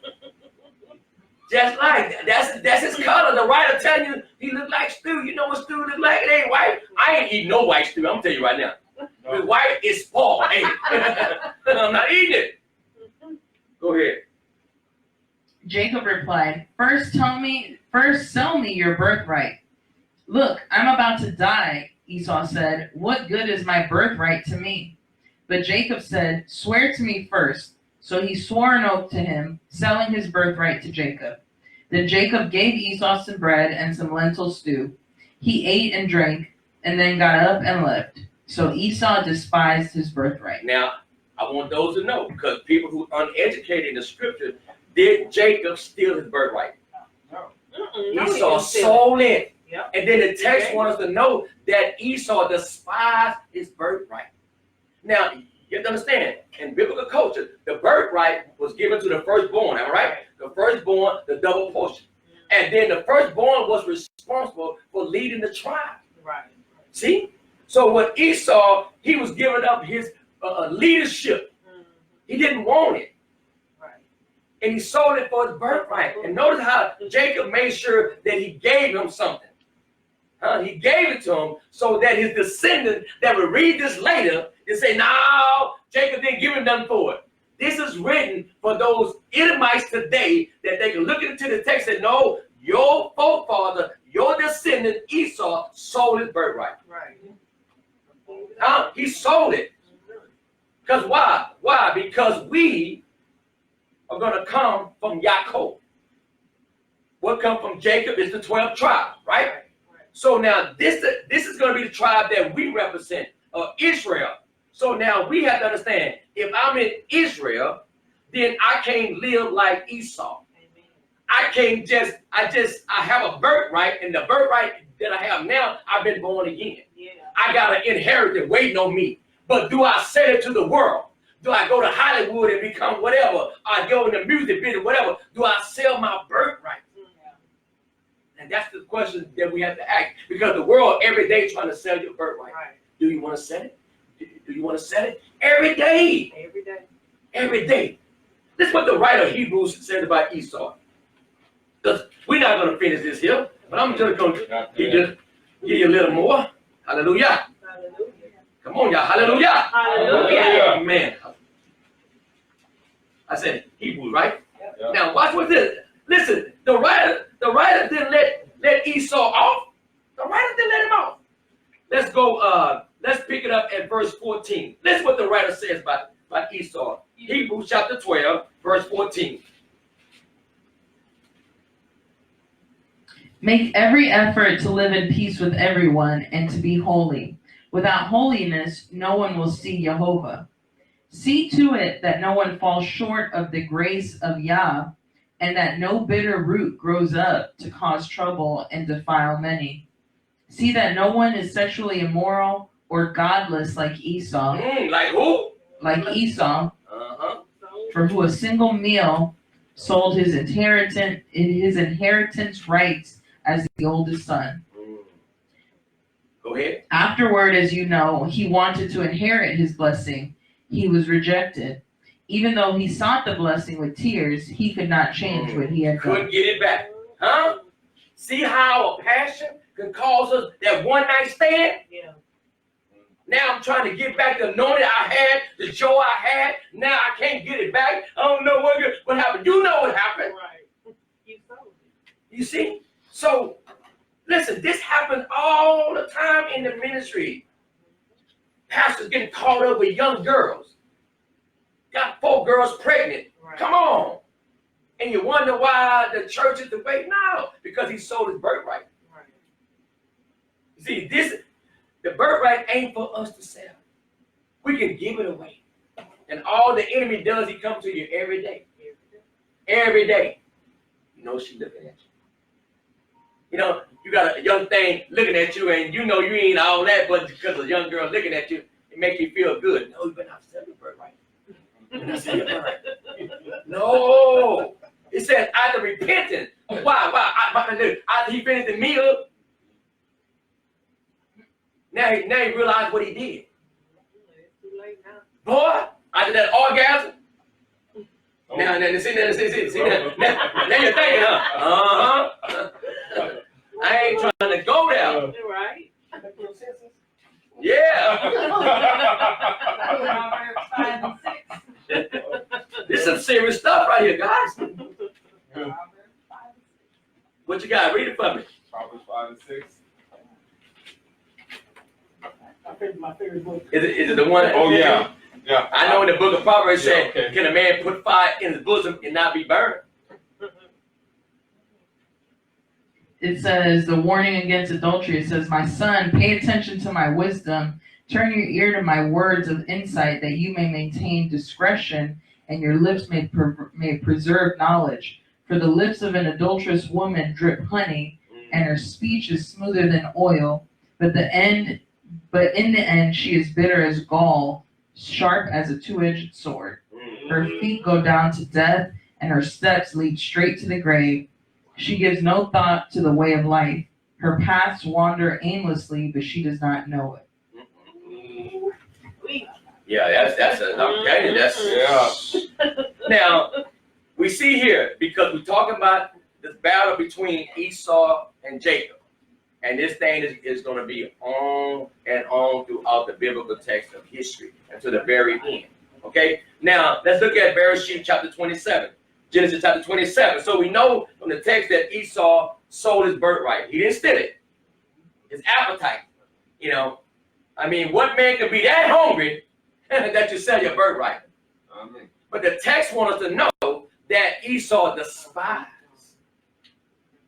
Just like that's his color. The writer telling you he looked like stew. You know what stew look like? It ain't white. I ain't eating no white stew. I'm gonna tell you right now. No. The white is spoiled. Hey, I'm not eating it. Go ahead. Jacob replied, First sell me your birthright. Look, I'm about to die, Esau said. What good is my birthright to me? But Jacob said, Swear to me first. So he swore an oath to him, selling his birthright to Jacob. Then Jacob gave Esau some bread and some lentil stew. He ate and drank, and then got up and left. So Esau despised his birthright. Now, I want those to know, because people who are uneducated in the scripture, did Jacob steal his birthright? No. Esau sold it. Yep. And then the text wants us to know that Esau despised his birthright. Now, you have to understand, in biblical culture, the birthright was given to the firstborn, all right? The firstborn, the double portion. And then the firstborn was responsible for leading the tribe. Right. See? So with Esau, he was giving up his leadership. He didn't want it. Right. And he sold it for his birthright. And notice how Jacob made sure that he gave him something. He gave it to him so that his descendants that will read this later and say, no, Jacob didn't give him nothing for it. This is written for those Edomites today that they can look into the text and know your forefather, your descendant Esau sold his birthright. Right. He sold it. Because why? Why? Because we are going to come from Jacob. What come from Jacob is the 12th tribe, right? So now this is going to be the tribe that we represent, Israel. So now we have to understand, if I'm in Israel, then I can't live like Esau. I can't I have a birthright, and the birthright that I have now, I've been born again. Yeah. I got an inheritance waiting on me. But do I sell it to the world? Do I go to Hollywood and become whatever? I go in the music business, whatever. Do I sell my birthright? And that's the question that we have to ask. Because the world every day trying to sell your birthright. Right. Do you want to sell it? Do you want to sell it? Every day. Every day. Every day. This is what the writer of Hebrews said about Esau. Because we're not going to finish this here, but I'm just going to give you a little more. Hallelujah. Hallelujah. Come on, y'all. Hallelujah. Hallelujah. Amen. I said Hebrews, right? Yeah. Now watch what this. Listen, the writer didn't let Esau off. The writer didn't let him off. Let's go, let's pick it up at verse 14. Listen what the writer says about Esau. Hebrews chapter 12, verse 14. Make every effort to live in peace with everyone and to be holy. Without holiness, no one will see Jehovah. See to it that no one falls short of the grace of Yah, and that no bitter root grows up to cause trouble and defile many. See that no one is sexually immoral or godless like Esau. Like who? Like Esau, Uh-huh. for who a single meal sold his inheritance rights as the oldest son. Go ahead. Afterward, as you know, he wanted to inherit his blessing. He was rejected. Even though he sought the blessing with tears, he could not change what he had done. Couldn't get it back. Huh? See how a passion can cause us that one night stand? Yeah. Now I'm trying to get back the anointing I had, the joy I had. Now I can't get it back. I don't know what happened. You know what happened. Right. You sold it. You see? So, listen, this happens all the time in the ministry. Pastors getting caught up with young girls. Got 4 girls pregnant. Right. Come on. And you wonder why the church is the way? No, because he sold his birthright. Right. You see, the birthright ain't for us to sell. We can give it away. And all the enemy does, he comes to you every day. Every day. You know she looking at you. You know, you got a young thing looking at you, and you know you ain't all that, but because a young girl looking at you, it make you feel good. No, you better not sell your birthright. You better not sell your birthright. No. It says after repentance. Why? After he finished the meal, now he realized what he did. It's too late now. Boy, after that orgasm. Now you're thinking, huh? I ain't trying to go there. Right. Yeah. Proverbs 5 and 6. This is some serious stuff right here, guys. Proverbs 5 and 6. What you got? Read it for me. Proverbs 5 and 6. My favorite book. Is it the one? Oh yeah. Yeah. I know in the book of Proverbs Yeah, said, okay. can a man put fire in his bosom and not be burned? It says, the warning against adultery, it says, my son, pay attention to my wisdom, turn your ear to my words of insight, that you may maintain discretion, and your lips may preserve knowledge. For the lips of an adulterous woman drip honey, and her speech is smoother than oil, but in the end she is bitter as gall, sharp as a two-edged sword. Her feet go down to death, and her steps lead straight to the grave. She gives no thought to the way of life. Her paths wander aimlessly, but she does not know it. Yeah, that's Now, we see here, because we're talking about this battle between Esau and Jacob. And this thing is going to be on and on throughout the biblical text of history until the very end. Okay? Now, let's look at Bereshit chapter 27. Genesis chapter 27. So we know from the text that Esau sold his birthright. He didn't steal it. His appetite. You know, I mean, what man could be that hungry that you sell your birthright? Amen. But the text wants us to know that Esau despised.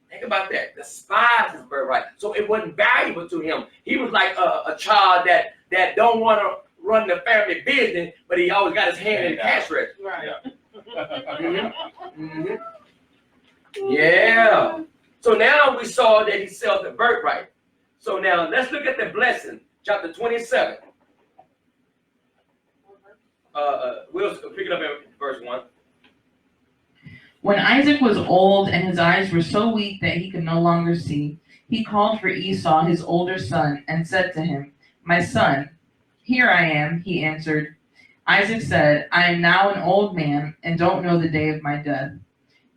Think about that. Despised his birthright. So it wasn't valuable to him. He was like a child that don't want to run the family business, but he always got his hand in the cash register. Right. Yeah. So now we saw that he sold the birthright. So now let's look at the blessing, chapter 27. We'll pick it up in verse 1. When Isaac was old and his eyes were so weak that he could no longer see, he called for Esau, his older son, and said to him, "My son." "Here I am," he answered. Isaac said, "I am now an old man and don't know the day of my death.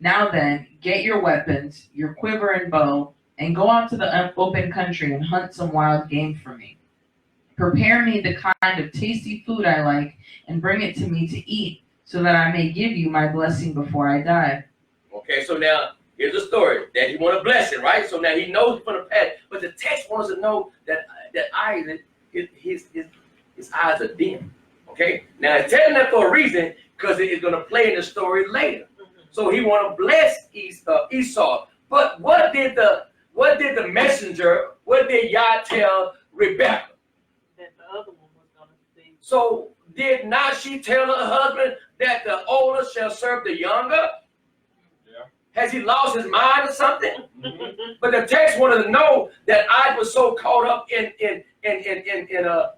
Now then, get your weapons, your quiver and bow, and go out to the open country and hunt some wild game for me. Prepare me the kind of tasty food I like and bring it to me to eat, so that I may give you my blessing before I die." Okay, so now here's a story that he want a blessing, right? So now he knows from the past, but the text wants us to know that Isaac, his eyes are dim. Okay, now it's telling that for a reason, because it's going to play in the story later. So he want to bless Esau. But what did the messenger? What did Yah tell Rebecca? That the other one was gonna see. So did not she tell her husband that the older shall serve the younger? Yeah. Has he lost his mind or something? But the text wanted to know that I was so caught up in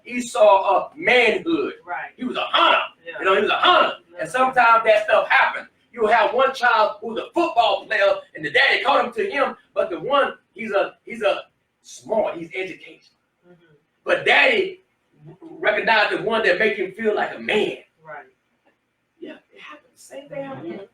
Esau manhood. Right. He was a hunter. Yeah. You know, he was a hunter. And sometimes that stuff happens. You have one child who's a football player, and the daddy caught him to him, but the one he's a smart, he's educated. But daddy recognized the one that make him feel like a man. Right. Yeah, it happens. Same thing happened.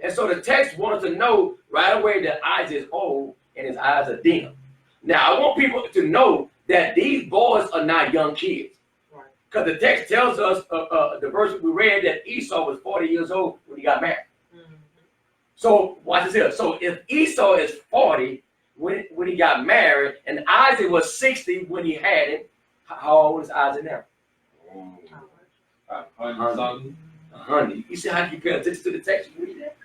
And so the text wanted to know right away that Isaac is old and his eyes are dim. Now I want people to know that these boys are not young kids. Right. Because the text tells us, the verse we read, that Esau was 40 years old when he got married. So watch this here. So if Esau is 40 when he got married, and Isaac was 60 when he had him, how old is Isaac now? 100. 100. You see how you pay attention to the text? You read that?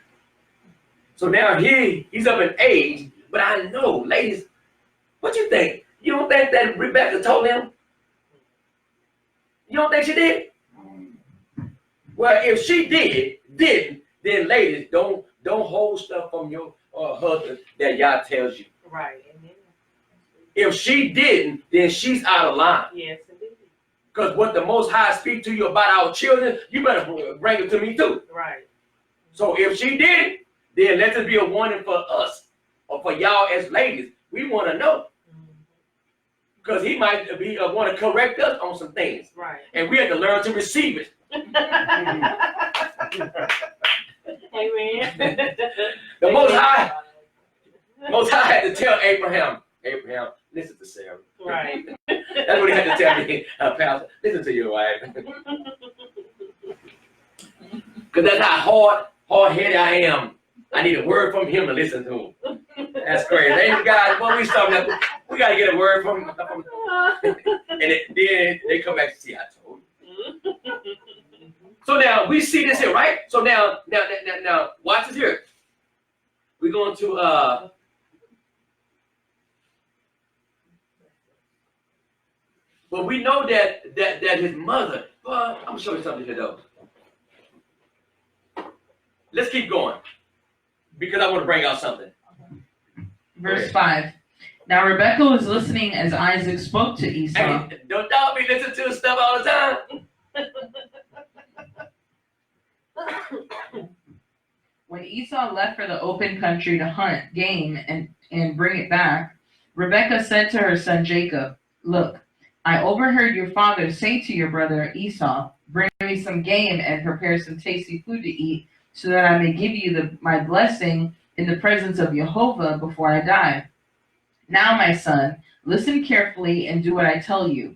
So now he's up in age, but I know, ladies, what you think? You don't think that Rebecca told him? You don't think she did? Well, if she didn't, then ladies, don't hold stuff from your husband that Yah tells you. Right. Amen. If she didn't, then she's out of line. Yes, indeed. Because what the Most High speak to you about our children, you better bring it to me too. Right. So if she didn't, then let this be a warning for us or for y'all as ladies. We want to know. Because he might be want to correct us on some things. Right. And we have to learn to receive it. Amen. The Most High had to tell Abraham, listen to Sarah. Right. That's what he had to tell me, Pastor. Listen to your wife. Because that's how hard-headed I am. I need a word from him to listen to him. That's crazy. Hey, guys, when we start that, we got to get a word from and then they come back and see, I told you. So now we see this here, right? So now, watch this here. We're going to but we know that his mother. Well, I'm gonna show you something here though. Let's keep going because I want to bring out something. Verse 5. Now Rebekah was listening as Isaac spoke to Esau. Hey, don't y'all be listening to stuff all the time. When Esau left for the open country to hunt game and bring it back, Rebekah said to her son Jacob, "Look, I overheard your father say to your brother Esau, 'Bring me some game and prepare some tasty food to eat, so that I may give you my blessing in the presence of Jehovah before I die.' Now, my son, listen carefully and do what I tell you.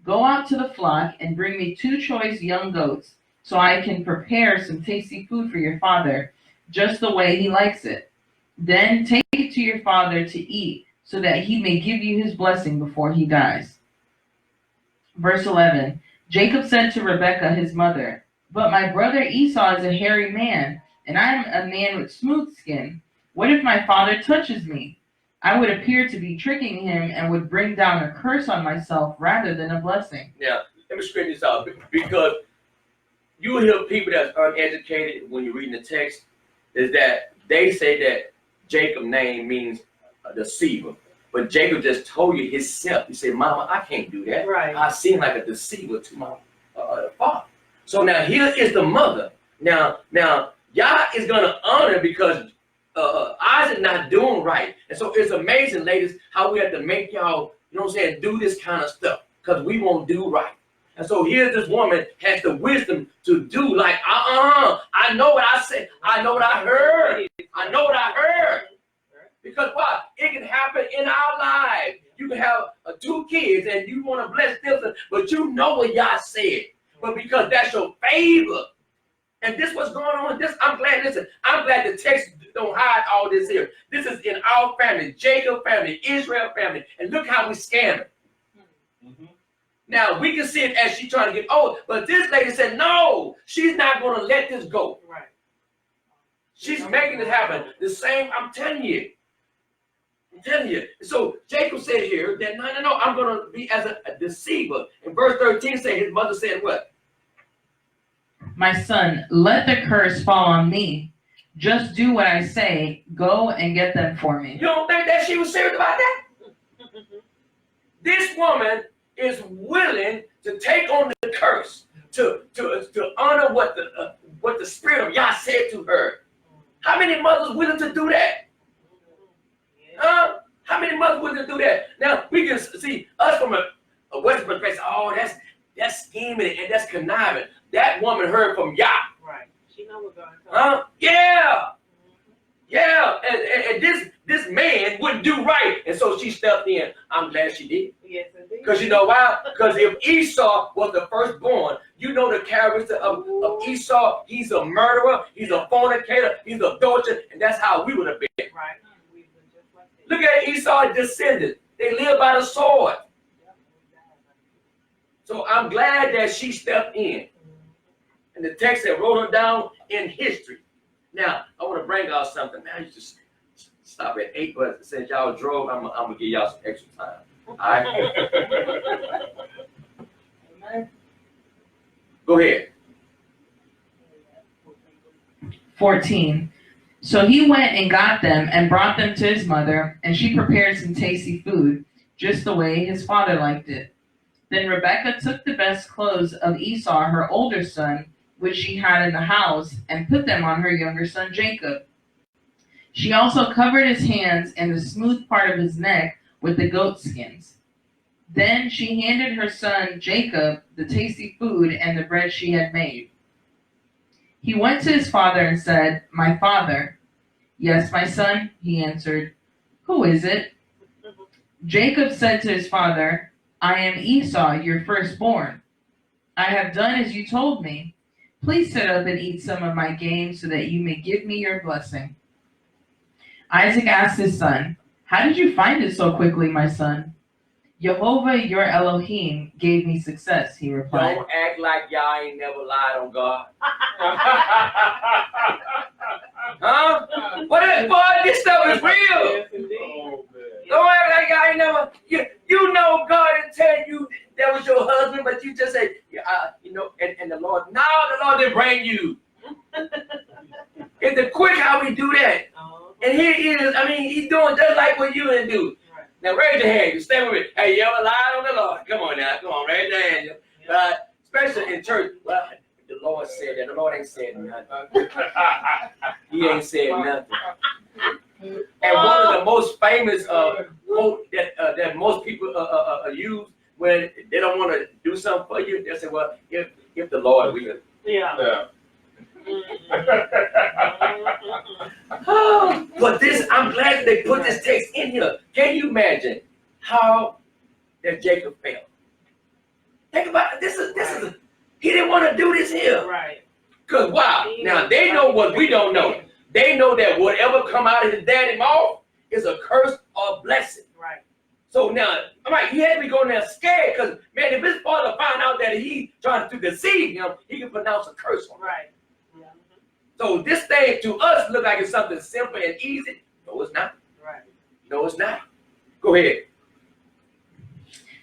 Go out to the flock and bring me 2 choice young goats, so I can prepare some tasty food for your father, just the way he likes it. Then take it to your father to eat, so that he may give you his blessing before he dies." Verse 11. Jacob said to Rebekah, his mother, "But my brother Esau is a hairy man, and I am a man with smooth skin. What if my father touches me? I would appear to be tricking him and would bring down a curse on myself rather than a blessing." Now, let me straighten this out, because you hear people that's uneducated when you're reading the text, is that they say that Jacob's name means a deceiver. But Jacob just told you himself. He said, "Mama, I can't do that. Right. I seem like a deceiver to my father." So now here is the mother. Now, Yah is going to honor, because Isaac not doing right. And so it's amazing, ladies, how we have to make y'all, you know what I'm saying, do this kind of stuff, because we won't do right. And so here this woman has the wisdom to do like, I know what I said. I know what I heard. I know what I heard. Because why? It can happen in our lives. You can have 2 kids and you want to bless them, but you know what Yah said. But because that's your favor. And this what's going on. I'm glad the text don't hide all this here. This is in our family, Jacob family, Israel family. And look how we scam it. Mm-hmm. Now, we can see it as she's trying to get old, but this lady said, no, she's not going to let this go. Right. She's making it happen. The same, I'm telling you. So Jacob said here that, no, I'm going to be as a deceiver. In verse 13, his mother said what? "My son, let the curse fall on me. Just do what I say. Go and get them for me." You don't think that she was serious about that? This woman is willing to take on the curse, to honor what the Spirit of Yah said to her. How many mothers willing to do that? Huh? How many mothers willing to do that? Now we can see us from a Western perspective. Oh, that's scheming and that's conniving. That woman heard from Yah. Right. She know what God told her. Huh? Yeah. Yeah. And this man wouldn't do right, and so she stepped in. I'm glad she did. Yes, indeed. Because you know why? Because if Esau was the firstborn, you know the character of Esau. He's a murderer. He's a fornicator. He's a adulterer, and that's how we would have been. Right. We were just like that. Look at Esau's descendants. They live by the sword. So I'm glad that she stepped in. And the text that wrote her down in history. Now, I want to bring out something. Now, you just stop at 8, but since y'all drove, I'm going to give y'all some extra time. All right? Go ahead. 14. So he went and got them and brought them to his mother, and she prepared some tasty food, just the way his father liked it. Then Rebekah took the best clothes of Esau, her older son, which she had in the house, and put them on her younger son Jacob. She also covered his hands and the smooth part of his neck with the goat skins. Then she handed her son Jacob the tasty food and the bread she had made. He went to his father and said, "My father." "Yes, my son," he answered. "Who is it?" Jacob said to his father, "I am Esau, your firstborn. I have done as you told me. Please sit up and eat some of my game so that you may give me your blessing." Isaac asked his son, "How did you find it so quickly, my son?" "Jehovah, your Elohim, gave me success," he replied. Don't act like y'all ain't never lied on God. Huh? Boy, this stuff is real. Yes, indeed. Oh, man. Don't act like y'all ain't never. You know God didn't tell you that was your husband, but you just say, and the Lord. No, the Lord didn't bring you. It's the quick how we do that. And here he is, I mean, he's doing just like what you and do. Right. Now raise your hand, you stay with me. Hey, you ever lied on the Lord? Come on now, come on, raise your hand. Especially in church. Well, the Lord said that. The Lord ain't said nothing. He ain't said nothing. And one of the most famous quote that most people use when they don't want to do something for you, they say, well, if the Lord will. Yeah. But this, I'm glad they put this text in here. Can you imagine how that Jacob felt? Think about it. This is he didn't want to do this here. Right. Because wow, now they know what we don't know. They know that whatever come out of his daddy mouth is a curse or a blessing. Right. So now, I'm like, he had to be going there scared, because man, if his father found out that he's trying to deceive him, he can pronounce a curse on him. Right. Yeah. So this thing to us look like it's something simple and easy. No, it's not. Right. No, it's not. Go ahead.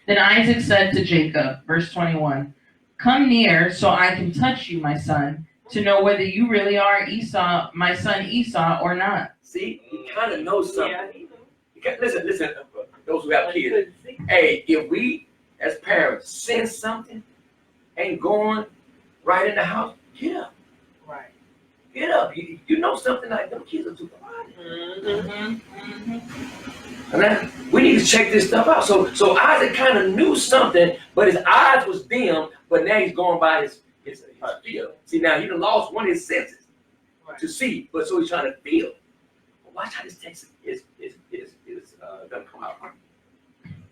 Then Isaac said to Jacob, verse 21, "Come near so I can touch you, my son, to know whether you really are Esau, my son Esau, or not." See, he kind of knows something. Yeah, he knew. Listen, those who have But he kids. couldn't see. Hey, if we as parents sense something ain't going right in the house, get up. Right. Get up. You know something like them kids are too quiet. And then we need to check this stuff out. So Isaac kind of knew something, but his eyes was dim, but now he's going by his feel. See, now he done lost one of his senses to see, but so he's trying to feel. But watch how this text is gonna come out.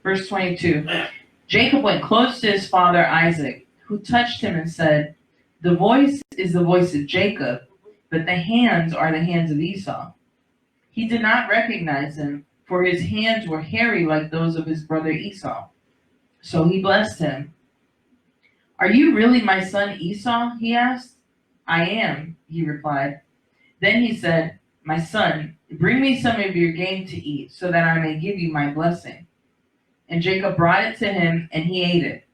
Verse 22, Jacob went close to his father Isaac, who touched him and said, "The voice is the voice of Jacob, but the hands are the hands of Esau." He did not recognize him, for his hands were hairy like those of his brother Esau. So he blessed him. "Are you really my son Esau?" he asked. "I am," he replied. Then he said, "My son, bring me some of your game to eat, so that I may give you my blessing." And Jacob brought it to him, and he ate it.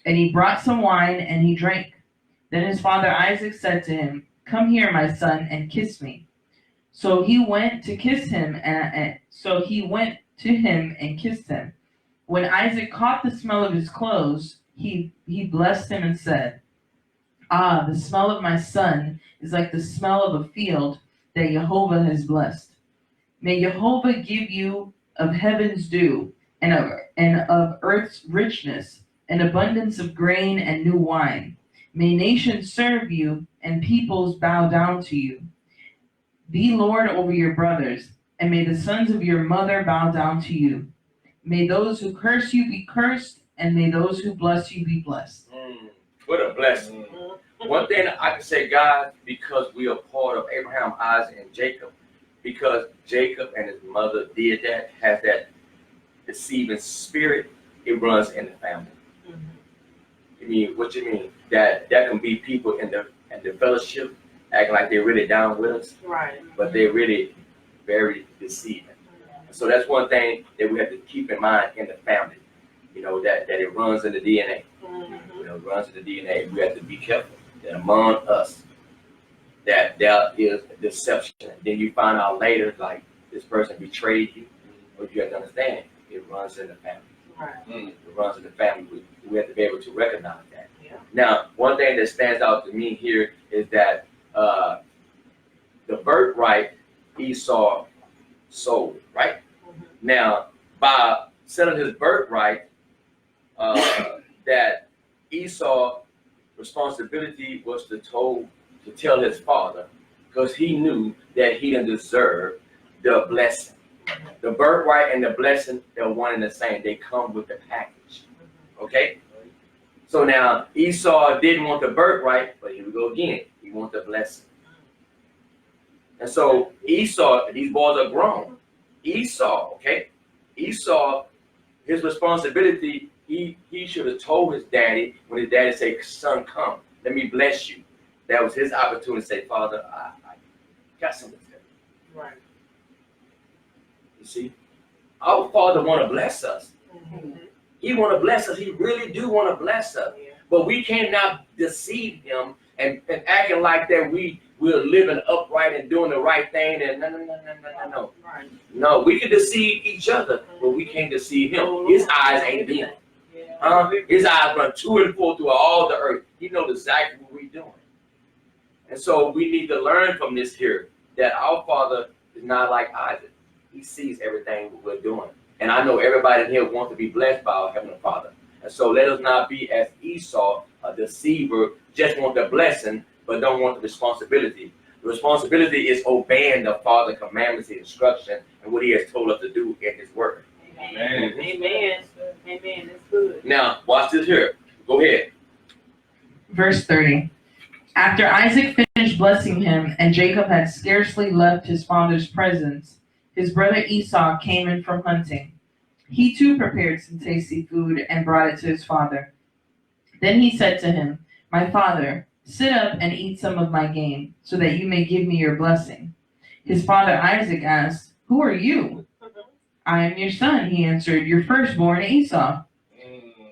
And he brought some wine, and he drank. Then his father Isaac said to him, "Come here, my son, and kiss me." So he went to him and kissed him. When Isaac caught the smell of his clothes, he blessed him and said, "Ah, the smell of my son is like the smell of a field that Jehovah has blessed. May Jehovah give you of heaven's dew and of earth's richness, an abundance of grain and new wine. May nations serve you and peoples bow down to you. Be Lord over your brothers, and may the sons of your mother bow down to you. May those who curse you be cursed, and may those who bless you be blessed." What a blessing. One thing I can say, God, because we are part of Abraham, Isaac, and Jacob, because Jacob and his mother did that, has that deceiving spirit, it runs in the family. I mean, what you mean? That can be people in the fellowship acting like they're really down with us, Right. but they're really very deceiving. So that's one thing that we have to keep in mind in the family, that it runs in the DNA. It runs in the DNA. We have to be careful that among us, that there is deception. Then you find out later, like, this person betrayed you, but you have to understand, it runs in the family. Right. It runs in the family. We have to be able to recognize that. Yeah. Now, one thing that stands out to me here is that the birthright Esau sold, right? Now, by selling his birthright, that Esau responsibility was to tell his father, because he knew that he didn't deserve the blessing. The birthright and the blessing, they're one and the same. They come with the package. Okay? So now Esau didn't want the birthright, but here we go again. He wants the blessing. And so Esau, these boys are grown. Esau, his responsibility, he should have told his daddy when his daddy said, "Son, come, let me bless you." That was his opportunity to say, "Father, I got something to tell you." Right. You see, our Father want to bless us. He want to bless us. He really do want to bless us. Yeah. But we cannot deceive him and acting like that we're living upright and doing the right thing. And no. Right. No, we can deceive each other, but we can't deceive him. His eyes ain't dim. His eyes run to and fro through all the earth. He knows exactly what we're doing. And so we need to learn from this here that our Father is not like Isaac. He sees everything we're doing. And I know everybody in here wants to be blessed by our Heavenly Father. And so let us not be as Esau, a deceiver, just want the blessing, but don't want the responsibility. The responsibility is obeying the Father's commandments, his instruction, and what he has told us to do in his word. Amen. Amen. Amen. That's good. Now, watch this here. Go ahead. Verse 30. After Isaac finished blessing him, and Jacob had scarcely left his father's presence, his brother Esau came in from hunting. He too prepared some tasty food and brought it to his father. Then he said to him, "My father, sit up and eat some of my game, so that you may give me your blessing." His father Isaac asked, "Who are you?" "I am your son," he answered, "your firstborn Esau."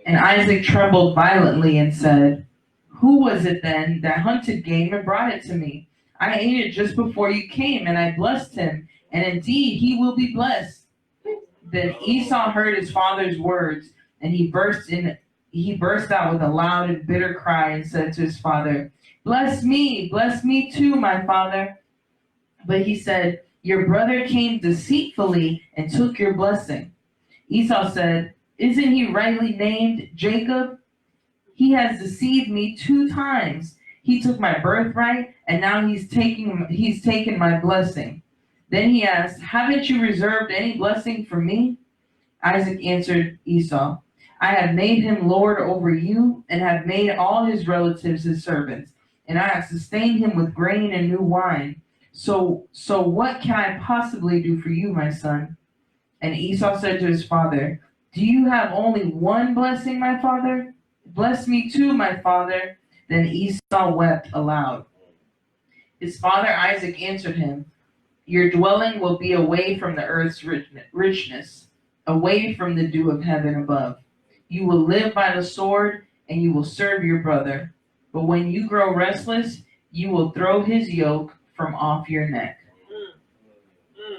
And Isaac trembled violently and said, "Who was it then that hunted game and brought it to me? I ate it just before you came, and I blessed him, and indeed he will be blessed." Then Esau heard his father's words, and he burst out with a loud and bitter cry and said to his father, bless me too, my father." But he said, "Your brother came deceitfully and took your blessing." Esau said, "Isn't he rightly named Jacob? He has deceived me 2 times. He took my birthright, and now he's taken my blessing." Then he asked, "Haven't you reserved any blessing for me?" Isaac answered Esau, "I have made him lord over you, and have made all his relatives his servants, and I have sustained him with grain and new wine. So what can I possibly do for you, my son?" And Esau said to his father, "Do you have only one blessing, my father? Bless me too, my father." Then Esau wept aloud. His father Isaac answered him, "Your dwelling will be away from the earth's richness, away from the dew of heaven above. You will live by the sword, and you will serve your brother. But when you grow restless, you will throw his yoke from off your neck."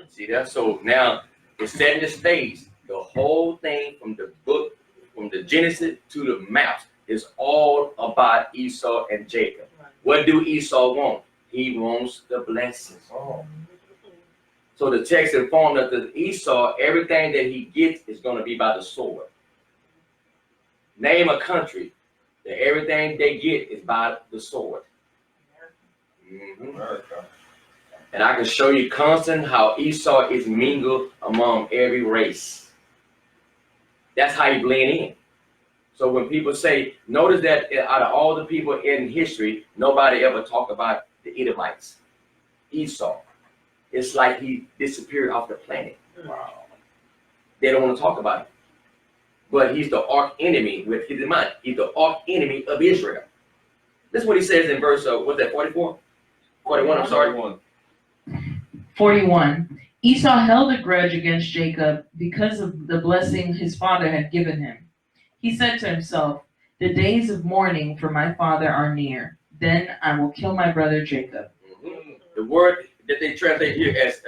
See that? So now it's setting the stage. The whole thing from the book, from the Genesis to the maps, is all about Esau and Jacob. What do Esau want? He wants the blessings. So the text informed us that Esau, everything that he gets is going to be by the sword. Name a country that everything they get is by the sword. America. And I can show you constant how Esau is mingled among every race. That's how you blend in. So when people say, notice that out of all the people in history, nobody ever talked about the Edomites, Esau. It's like he disappeared off the planet. Wow. They don't want to talk about him. But he's the arch enemy with his mind. He's the arch enemy of Israel. This is what he says in verse, what's that, 44? 41, I'm sorry. 41. Esau held a grudge against Jacob because of the blessing his father had given him. He said to himself, "The days of mourning for my father are near. Then I will kill my brother Jacob." The word that they translate here as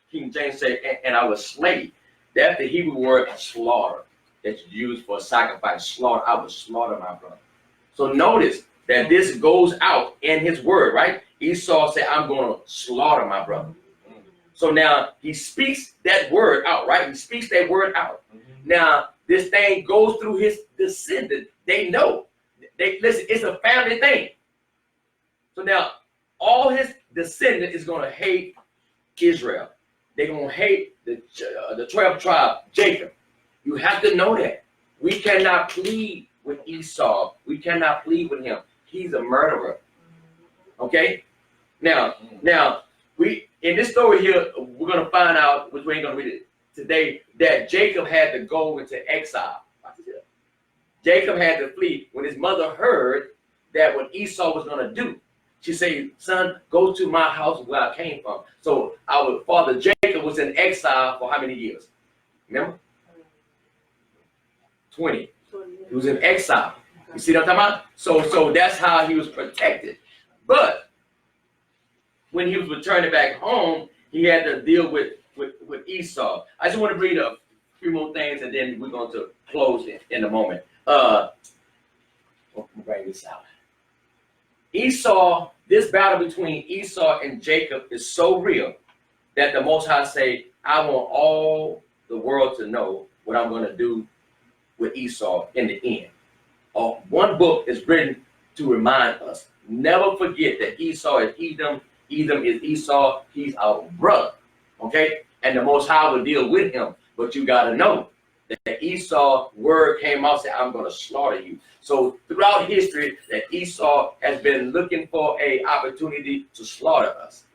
King James said, "and I will slay." That's the Hebrew word slaughter that's used for sacrifice. Slaughter. I will slaughter my brother. So notice that this goes out in his word, right? Esau said, "I'm going to slaughter my brother." So now he speaks that word out, right? He speaks that word out. Now this thing goes through his descendants. They know. They listen. It's a family thing. So now all his descendant is going to hate Israel. They're going to hate the 12th tribe, Jacob. You have to know that. We cannot plead with Esau. We cannot plead with him. He's a murderer. Okay? Now, we in this story here, we're going to find out, which we ain't going to read it today, that Jacob had to go into exile. Jacob had to flee. When his mother heard that what Esau was going to do, she said, "Son, go to my house where I came from." So our father Jacob was in exile for how many years? Remember? 20. He was in exile. You see what I'm talking about? So that's how he was protected. But when he was returning back home, he had to deal with Esau. I just want to read a few more things, and then we're going to close in a moment. Let me bring this out. Esau, this battle between Esau and Jacob is so real that the Most High say, I want all the world to know what I'm going to do with Esau in the end. One book is written to remind us, never forget that Esau is Edom, Edom is Esau, he's our brother, okay? And the Most High will deal with him, but you got to know that Esau word came out, said, I'm going to slaughter you. So throughout history, that Esau has been looking for a opportunity to slaughter us,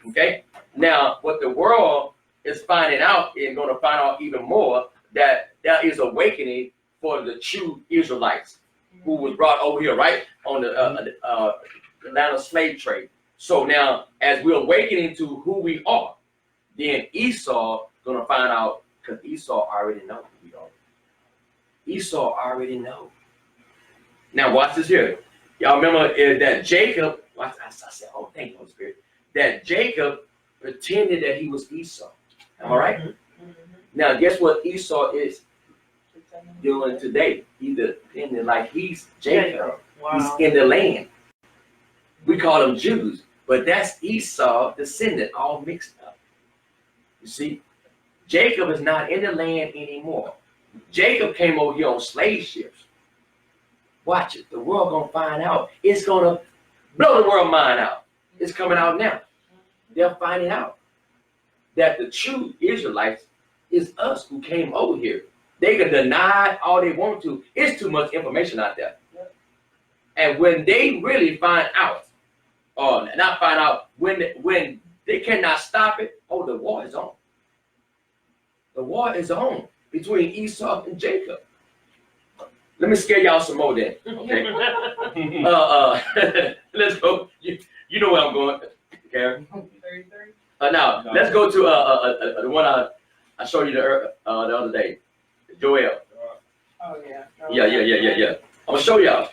okay? Now, what the world is finding out, and going to find out even more, that there is awakening for the true Israelites who was brought over here, right, on the Atlanta slave trade. So now, as we're awakening to who we are, then Esau going to find out, because Esau already know who we are. Esau already know. Now, watch this here. Y'all remember that Jacob, I said, oh, thank you, Holy Spirit, that Jacob pretended that he was Esau. Am I right? Mm-hmm. Now, guess what Esau is doing today? He's pretending like he's Jacob. Wow. He's in the land. We call them Jews, but that's Esau descendant, all mixed up. You see, Jacob is not in the land anymore. Jacob came over here on slave ships. Watch it. The world gonna find out. It's gonna blow the world mind out. It's coming out now. They're finding out that the true Israelites is us who came over here. They can deny all they want to. It's too much information out there. And when they really find out, or not find out, when they cannot stop it, oh, the war is on. The war is on between Esau and Jacob. Let me scare y'all some more then. Okay. Let's go. You know where I'm going, Karen. 33. Now let's go to the one I showed you the other day, Joel. Oh, yeah. Yeah. I'm gonna show y'all.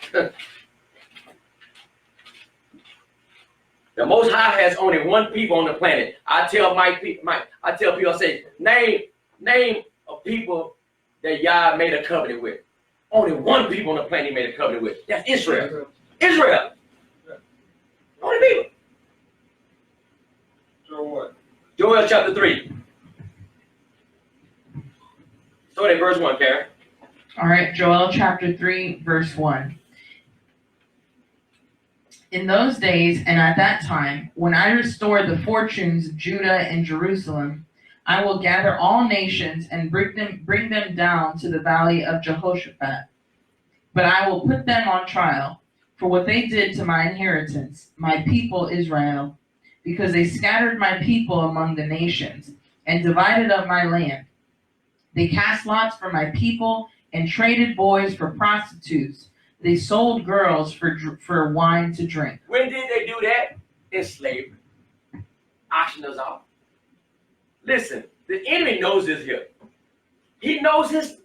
The Most High has only one people on the planet. I tell people, I say, name of people that Yah made a covenant with. Only one people on the planet he made a covenant with. That's Israel. Israel. Only people. So what? Joel chapter 3. Start at verse 1, Karen. All right, Joel chapter 3, verse 1. In those days and at that time, when I restore the fortunes of Judah and Jerusalem, I will gather all nations and bring them down to the valley of Jehoshaphat. But I will put them on trial for what they did to my inheritance, my people Israel, because they scattered my people among the nations and divided up my land. They cast lots for my people and traded boys for prostitutes. They sold girls for wine to drink. When did they do that? In slavery. Auctioned us off. Listen, the enemy knows this here. He knows his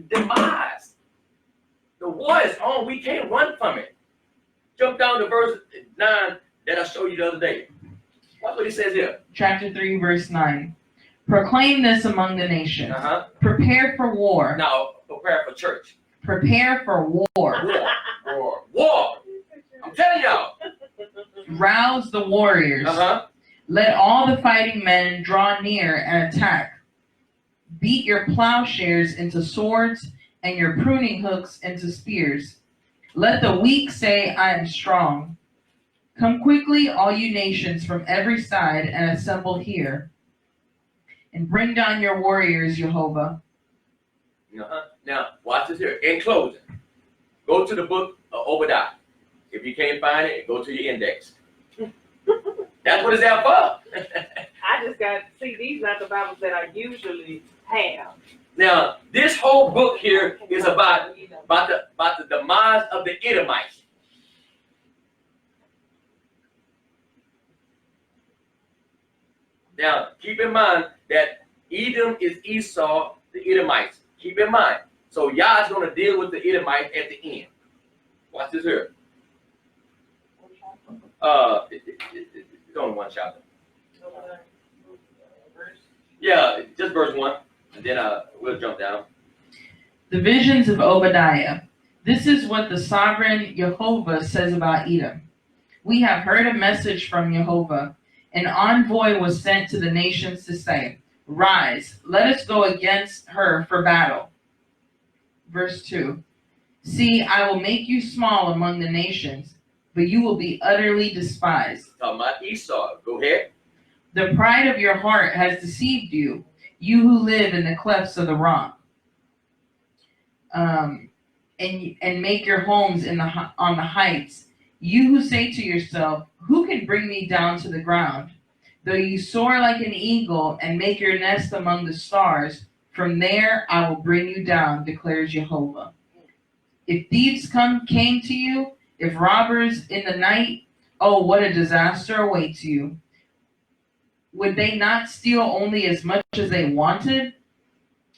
demise. The war is on. We can't run from it. Jump down to verse 9 that I showed you the other day. Watch what he says here. Chapter 3, verse 9. Proclaim this among the nations. Prepare for war. Now, prepare for church. Prepare for war. War. I'm telling y'all. Rouse the warriors. Let all the fighting men draw near and attack. Beat your plowshares into swords and your pruning hooks into spears. Let the weak say, I am strong. Come quickly, all you nations from every side, and assemble here. And bring down your warriors, Jehovah. Now, watch this here. In closing, go to the book of Obadiah. If you can't find it, go to your index. That's what it's there for. I just got to see these are the Bibles that I usually have. Now, this whole book here is about the demise of the Edomites. Now, keep in mind that Edom is Esau, the Edomites. Keep in mind. So Yah's going to deal with the Edomites at the end. Watch this here. It's only one chapter. Yeah, just verse 1, and then we'll jump down. The visions of Obadiah. This is what the sovereign Jehovah says about Edom. We have heard a message from Jehovah. An envoy was sent to the nations to say, "Rise, let us go against her for battle." Verse 2. See, I will make you small among the nations, but you will be utterly despised. Talking about Esau. Go ahead. The pride of your heart has deceived you, you who live in the clefts of the rock, and make your homes on the heights. You who say to yourself, "Who can bring me down to the ground?" Though you soar like an eagle and make your nest among the stars, from there I will bring you down, declares Jehovah. If thieves came to you, if robbers in the night, oh, what a disaster awaits you. Would they not steal only as much as they wanted?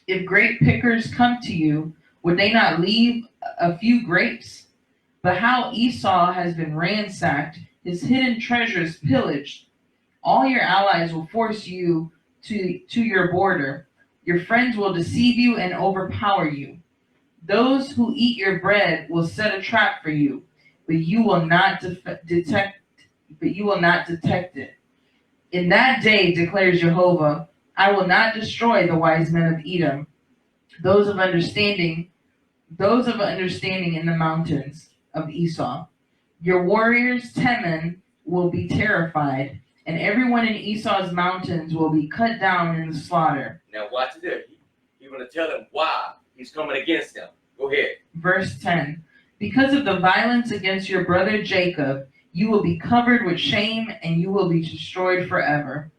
If grape pickers come to you, would they not leave a few grapes? But how Esau has been ransacked, his hidden treasures pillaged. All your allies will force you to your border. Your friends will deceive you and overpower you. Those who eat your bread will set a trap for you, but you will not detect it. In that day, declares Jehovah, I will not destroy the wise men of Edom, those of understanding in the mountains of Esau. Your warriors, Teman, will be terrified, and everyone in Esau's mountains will be cut down in the slaughter. Now watch this. He's going to tell them why he's coming against them. Go ahead. Verse 10. Because of the violence against your brother Jacob, you will be covered with shame, and you will be destroyed forever.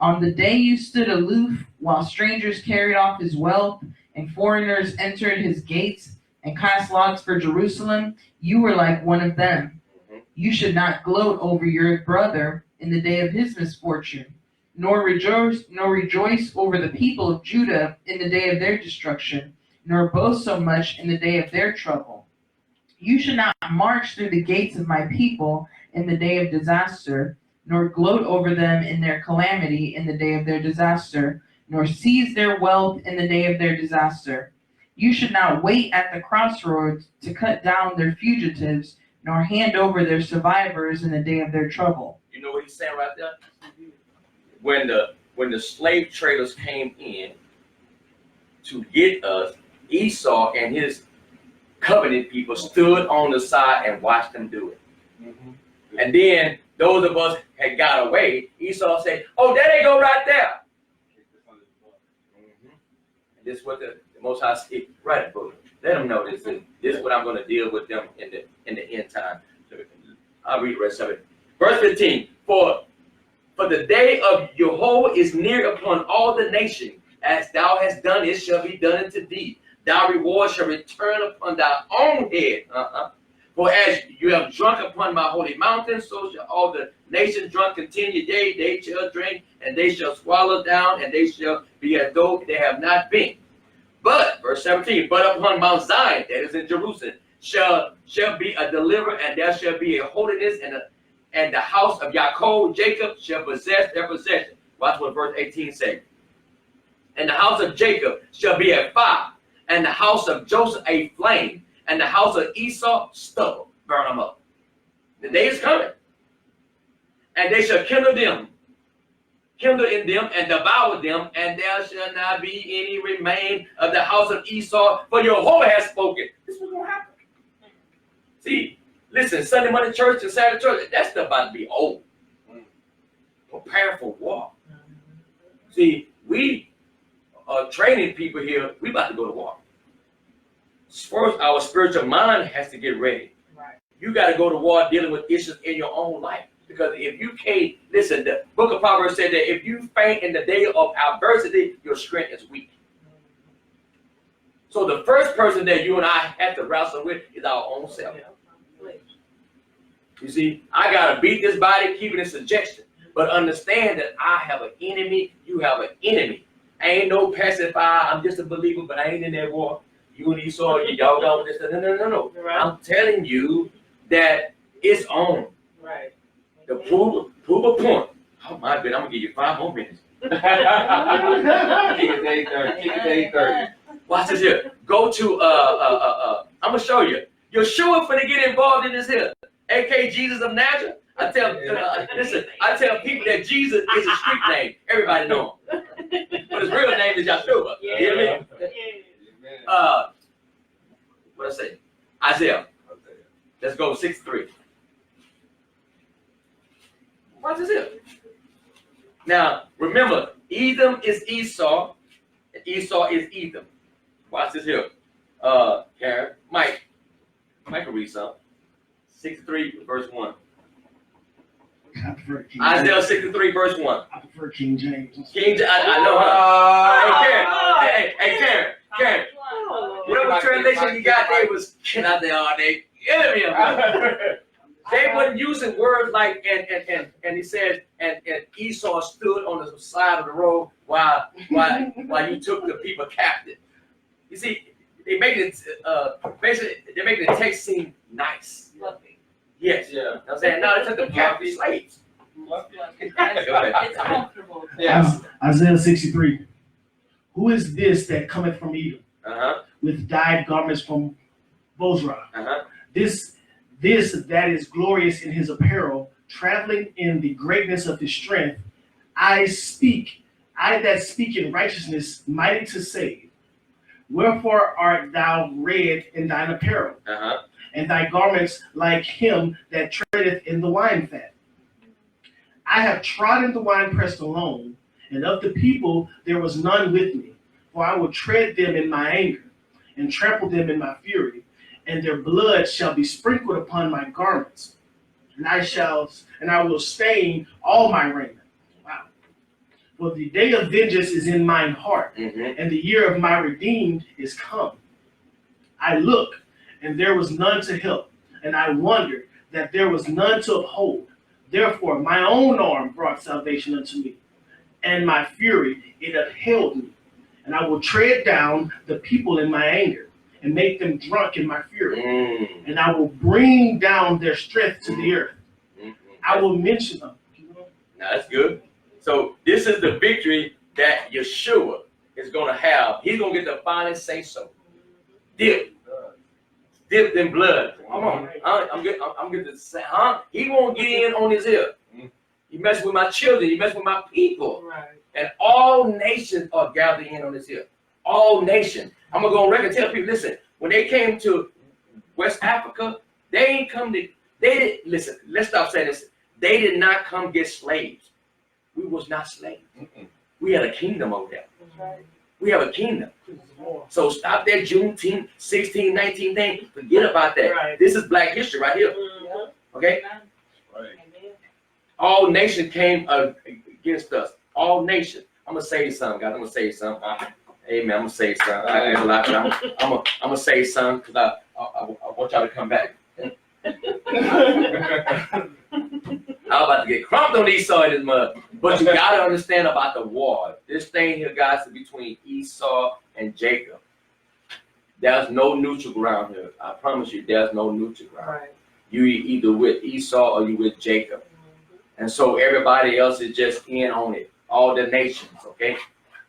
On the day you stood aloof, while strangers carried off his wealth, and foreigners entered his gates, and cast lots for Jerusalem, you were like one of them. You should not gloat over your brother in the day of his misfortune, nor rejoice over the people of Judah in the day of their destruction, nor boast so much in the day of their trouble. You should not march through the gates of my people in the day of disaster, nor gloat over them in their calamity in the day of their disaster, nor seize their wealth in the day of their disaster. You should not wait at the crossroads to cut down their fugitives, nor hand over their survivors in the day of their trouble. You know what he's saying right there? When the slave traders came in to get us, Esau and his covenant people stood on the side and watched them do it. Mm-hmm. And then those of us had got away. Esau said, "Oh, there they go right there." Mm-hmm. And this is what the Most High said, right, book. Let them know this is what I'm going to deal with them in the end time. So I'll read the rest of it. Verse 15. For the day of Jehovah is near upon all the nations. As thou hast done, it shall be done unto thee. Thy reward shall return upon thy own head. For as you have drunk upon my holy mountain, so shall all the nations drunk continue. Yea, they shall drink, and they shall swallow down, and they shall be as though they have not been. But, verse 17, but upon Mount Zion, that is in Jerusalem, shall be a deliverer, and there shall be a holiness, and the house of Jacob shall possess their possession. Watch what verse 18 says. And the house of Jacob shall be a fire, and the house of Joseph a flame, and the house of Esau stubble. Burn them up. The day is coming. And they shall kindle in them, and devour them, and there shall not be any remain of the house of Esau, for Jehovah has spoken. This is what's going to happen. See, listen, Sunday morning church and Saturday church, that's stuff about to be old. Prepare for war. See, we are training people here. We about to go to war. First, our spiritual mind has to get ready. Right. You got to go to war dealing with issues in your own life. Because if you can't, listen, the book of Proverbs said that if you faint in the day of adversity, your strength is weak. So the first person that you and I have to wrestle with is our own self. You see, I got to beat this body, keep it in subjection. But understand that I have an enemy, you have an enemy. I ain't no pacifier, I'm just a believer, but I ain't in that war. you and Esau, y'all got with this. No. Right. I'm telling you that it's on. Right. The prove a point. Oh my goodness, I'm gonna give you 5 more minutes. Kick it to 8:30. Kick it to 8:30. Watch this here. Go to I'm gonna show you. Yeshua finna get involved in this here. AK Jesus of Nazareth. I tell listen, I tell people that Jesus is a street name. Everybody know him. But his real name is Yeshua. You hear me? What I say? Isaiah. Let's go 6:3. Watch this here. Now remember, Edom is Esau, and Esau is Edom. Watch this here. Karen, Mike will read something. 63 verse 1. I prefer King Isaiah James. 63 verse 1. I prefer King James. King, I know her. Hey Karen. You know what translation you got there was get out there all day. Enemy of me. They weren't using words like and he said and Esau stood on the side of the road while you took the people captive. You see, they make it basically they're making the text seem nice. Fluffy. Yes. Yeah. You know what I'm saying? No, they took the captive slaves. It's comfortable. Yes. Isaiah 63. Who is this that cometh from Edom Uh-huh. with dyed garments from Bozrah? Uh-huh. This that is glorious in his apparel, traveling in the greatness of his strength. I that speak in righteousness, mighty to save. Wherefore art thou red in thine apparel, Uh-huh. and thy garments like him that treadeth in the wine fat? I have trodden the winepress alone, and of the people there was none with me. For I will tread them in my anger, and trample them in my fury, and their blood shall be sprinkled upon my garments, and I will stain all my raiment. Wow. For the day of vengeance is in mine heart, Mm-hmm. and the year of my redeemed is come. I looked, and there was none to help, and I wondered that there was none to uphold. Therefore my own arm brought salvation unto me, and my fury it upheld me. And I will tread down the people in my anger, and make them drunk in my fury. Mm-hmm. And I will bring down their strength to the earth. Mm-hmm. I will mention them. Now that's good. So this is the victory that Yeshua is going to have. He's going to get the final say so. Dipped in blood. Come on. I'm getting to say, huh? He won't get in on his ear. He messed with my children. He messed with my people. Right. And all nations are gathered in on his ear. All nations. I'm going to go on record and tell people, listen, when they came to West Africa, they ain't come to, they didn't, listen, let's stop saying this. They did not come get slaves. We was not slaves. We had a kingdom over there. Right. We have a kingdom. So stop that Juneteenth, 16, 19 thing. Forget about that. Right. This is black history right here. Mhm. Okay? Right. Amen. All nations came against us. All nations. I'm going to say something, guys. I'm going to say something. Amen. I'm going to say something. I ain't gonna lie to you. I'm going to say something because I want y'all to come back. I'm about to get crumped on Esau in this mud. But you got to understand about the war. This thing here, guys, is between Esau and Jacob. There's no neutral ground here. I promise you, there's no neutral ground. Right. You either with Esau or you with Jacob. And so everybody else is just in on it. All the nations, okay?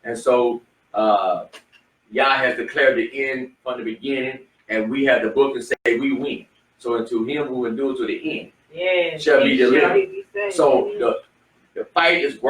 And so Yah has declared the end from the beginning, and we have the book and say we win. So unto him who endures to the end Yeah. shall be delivered. Shall he be saved. So the fight is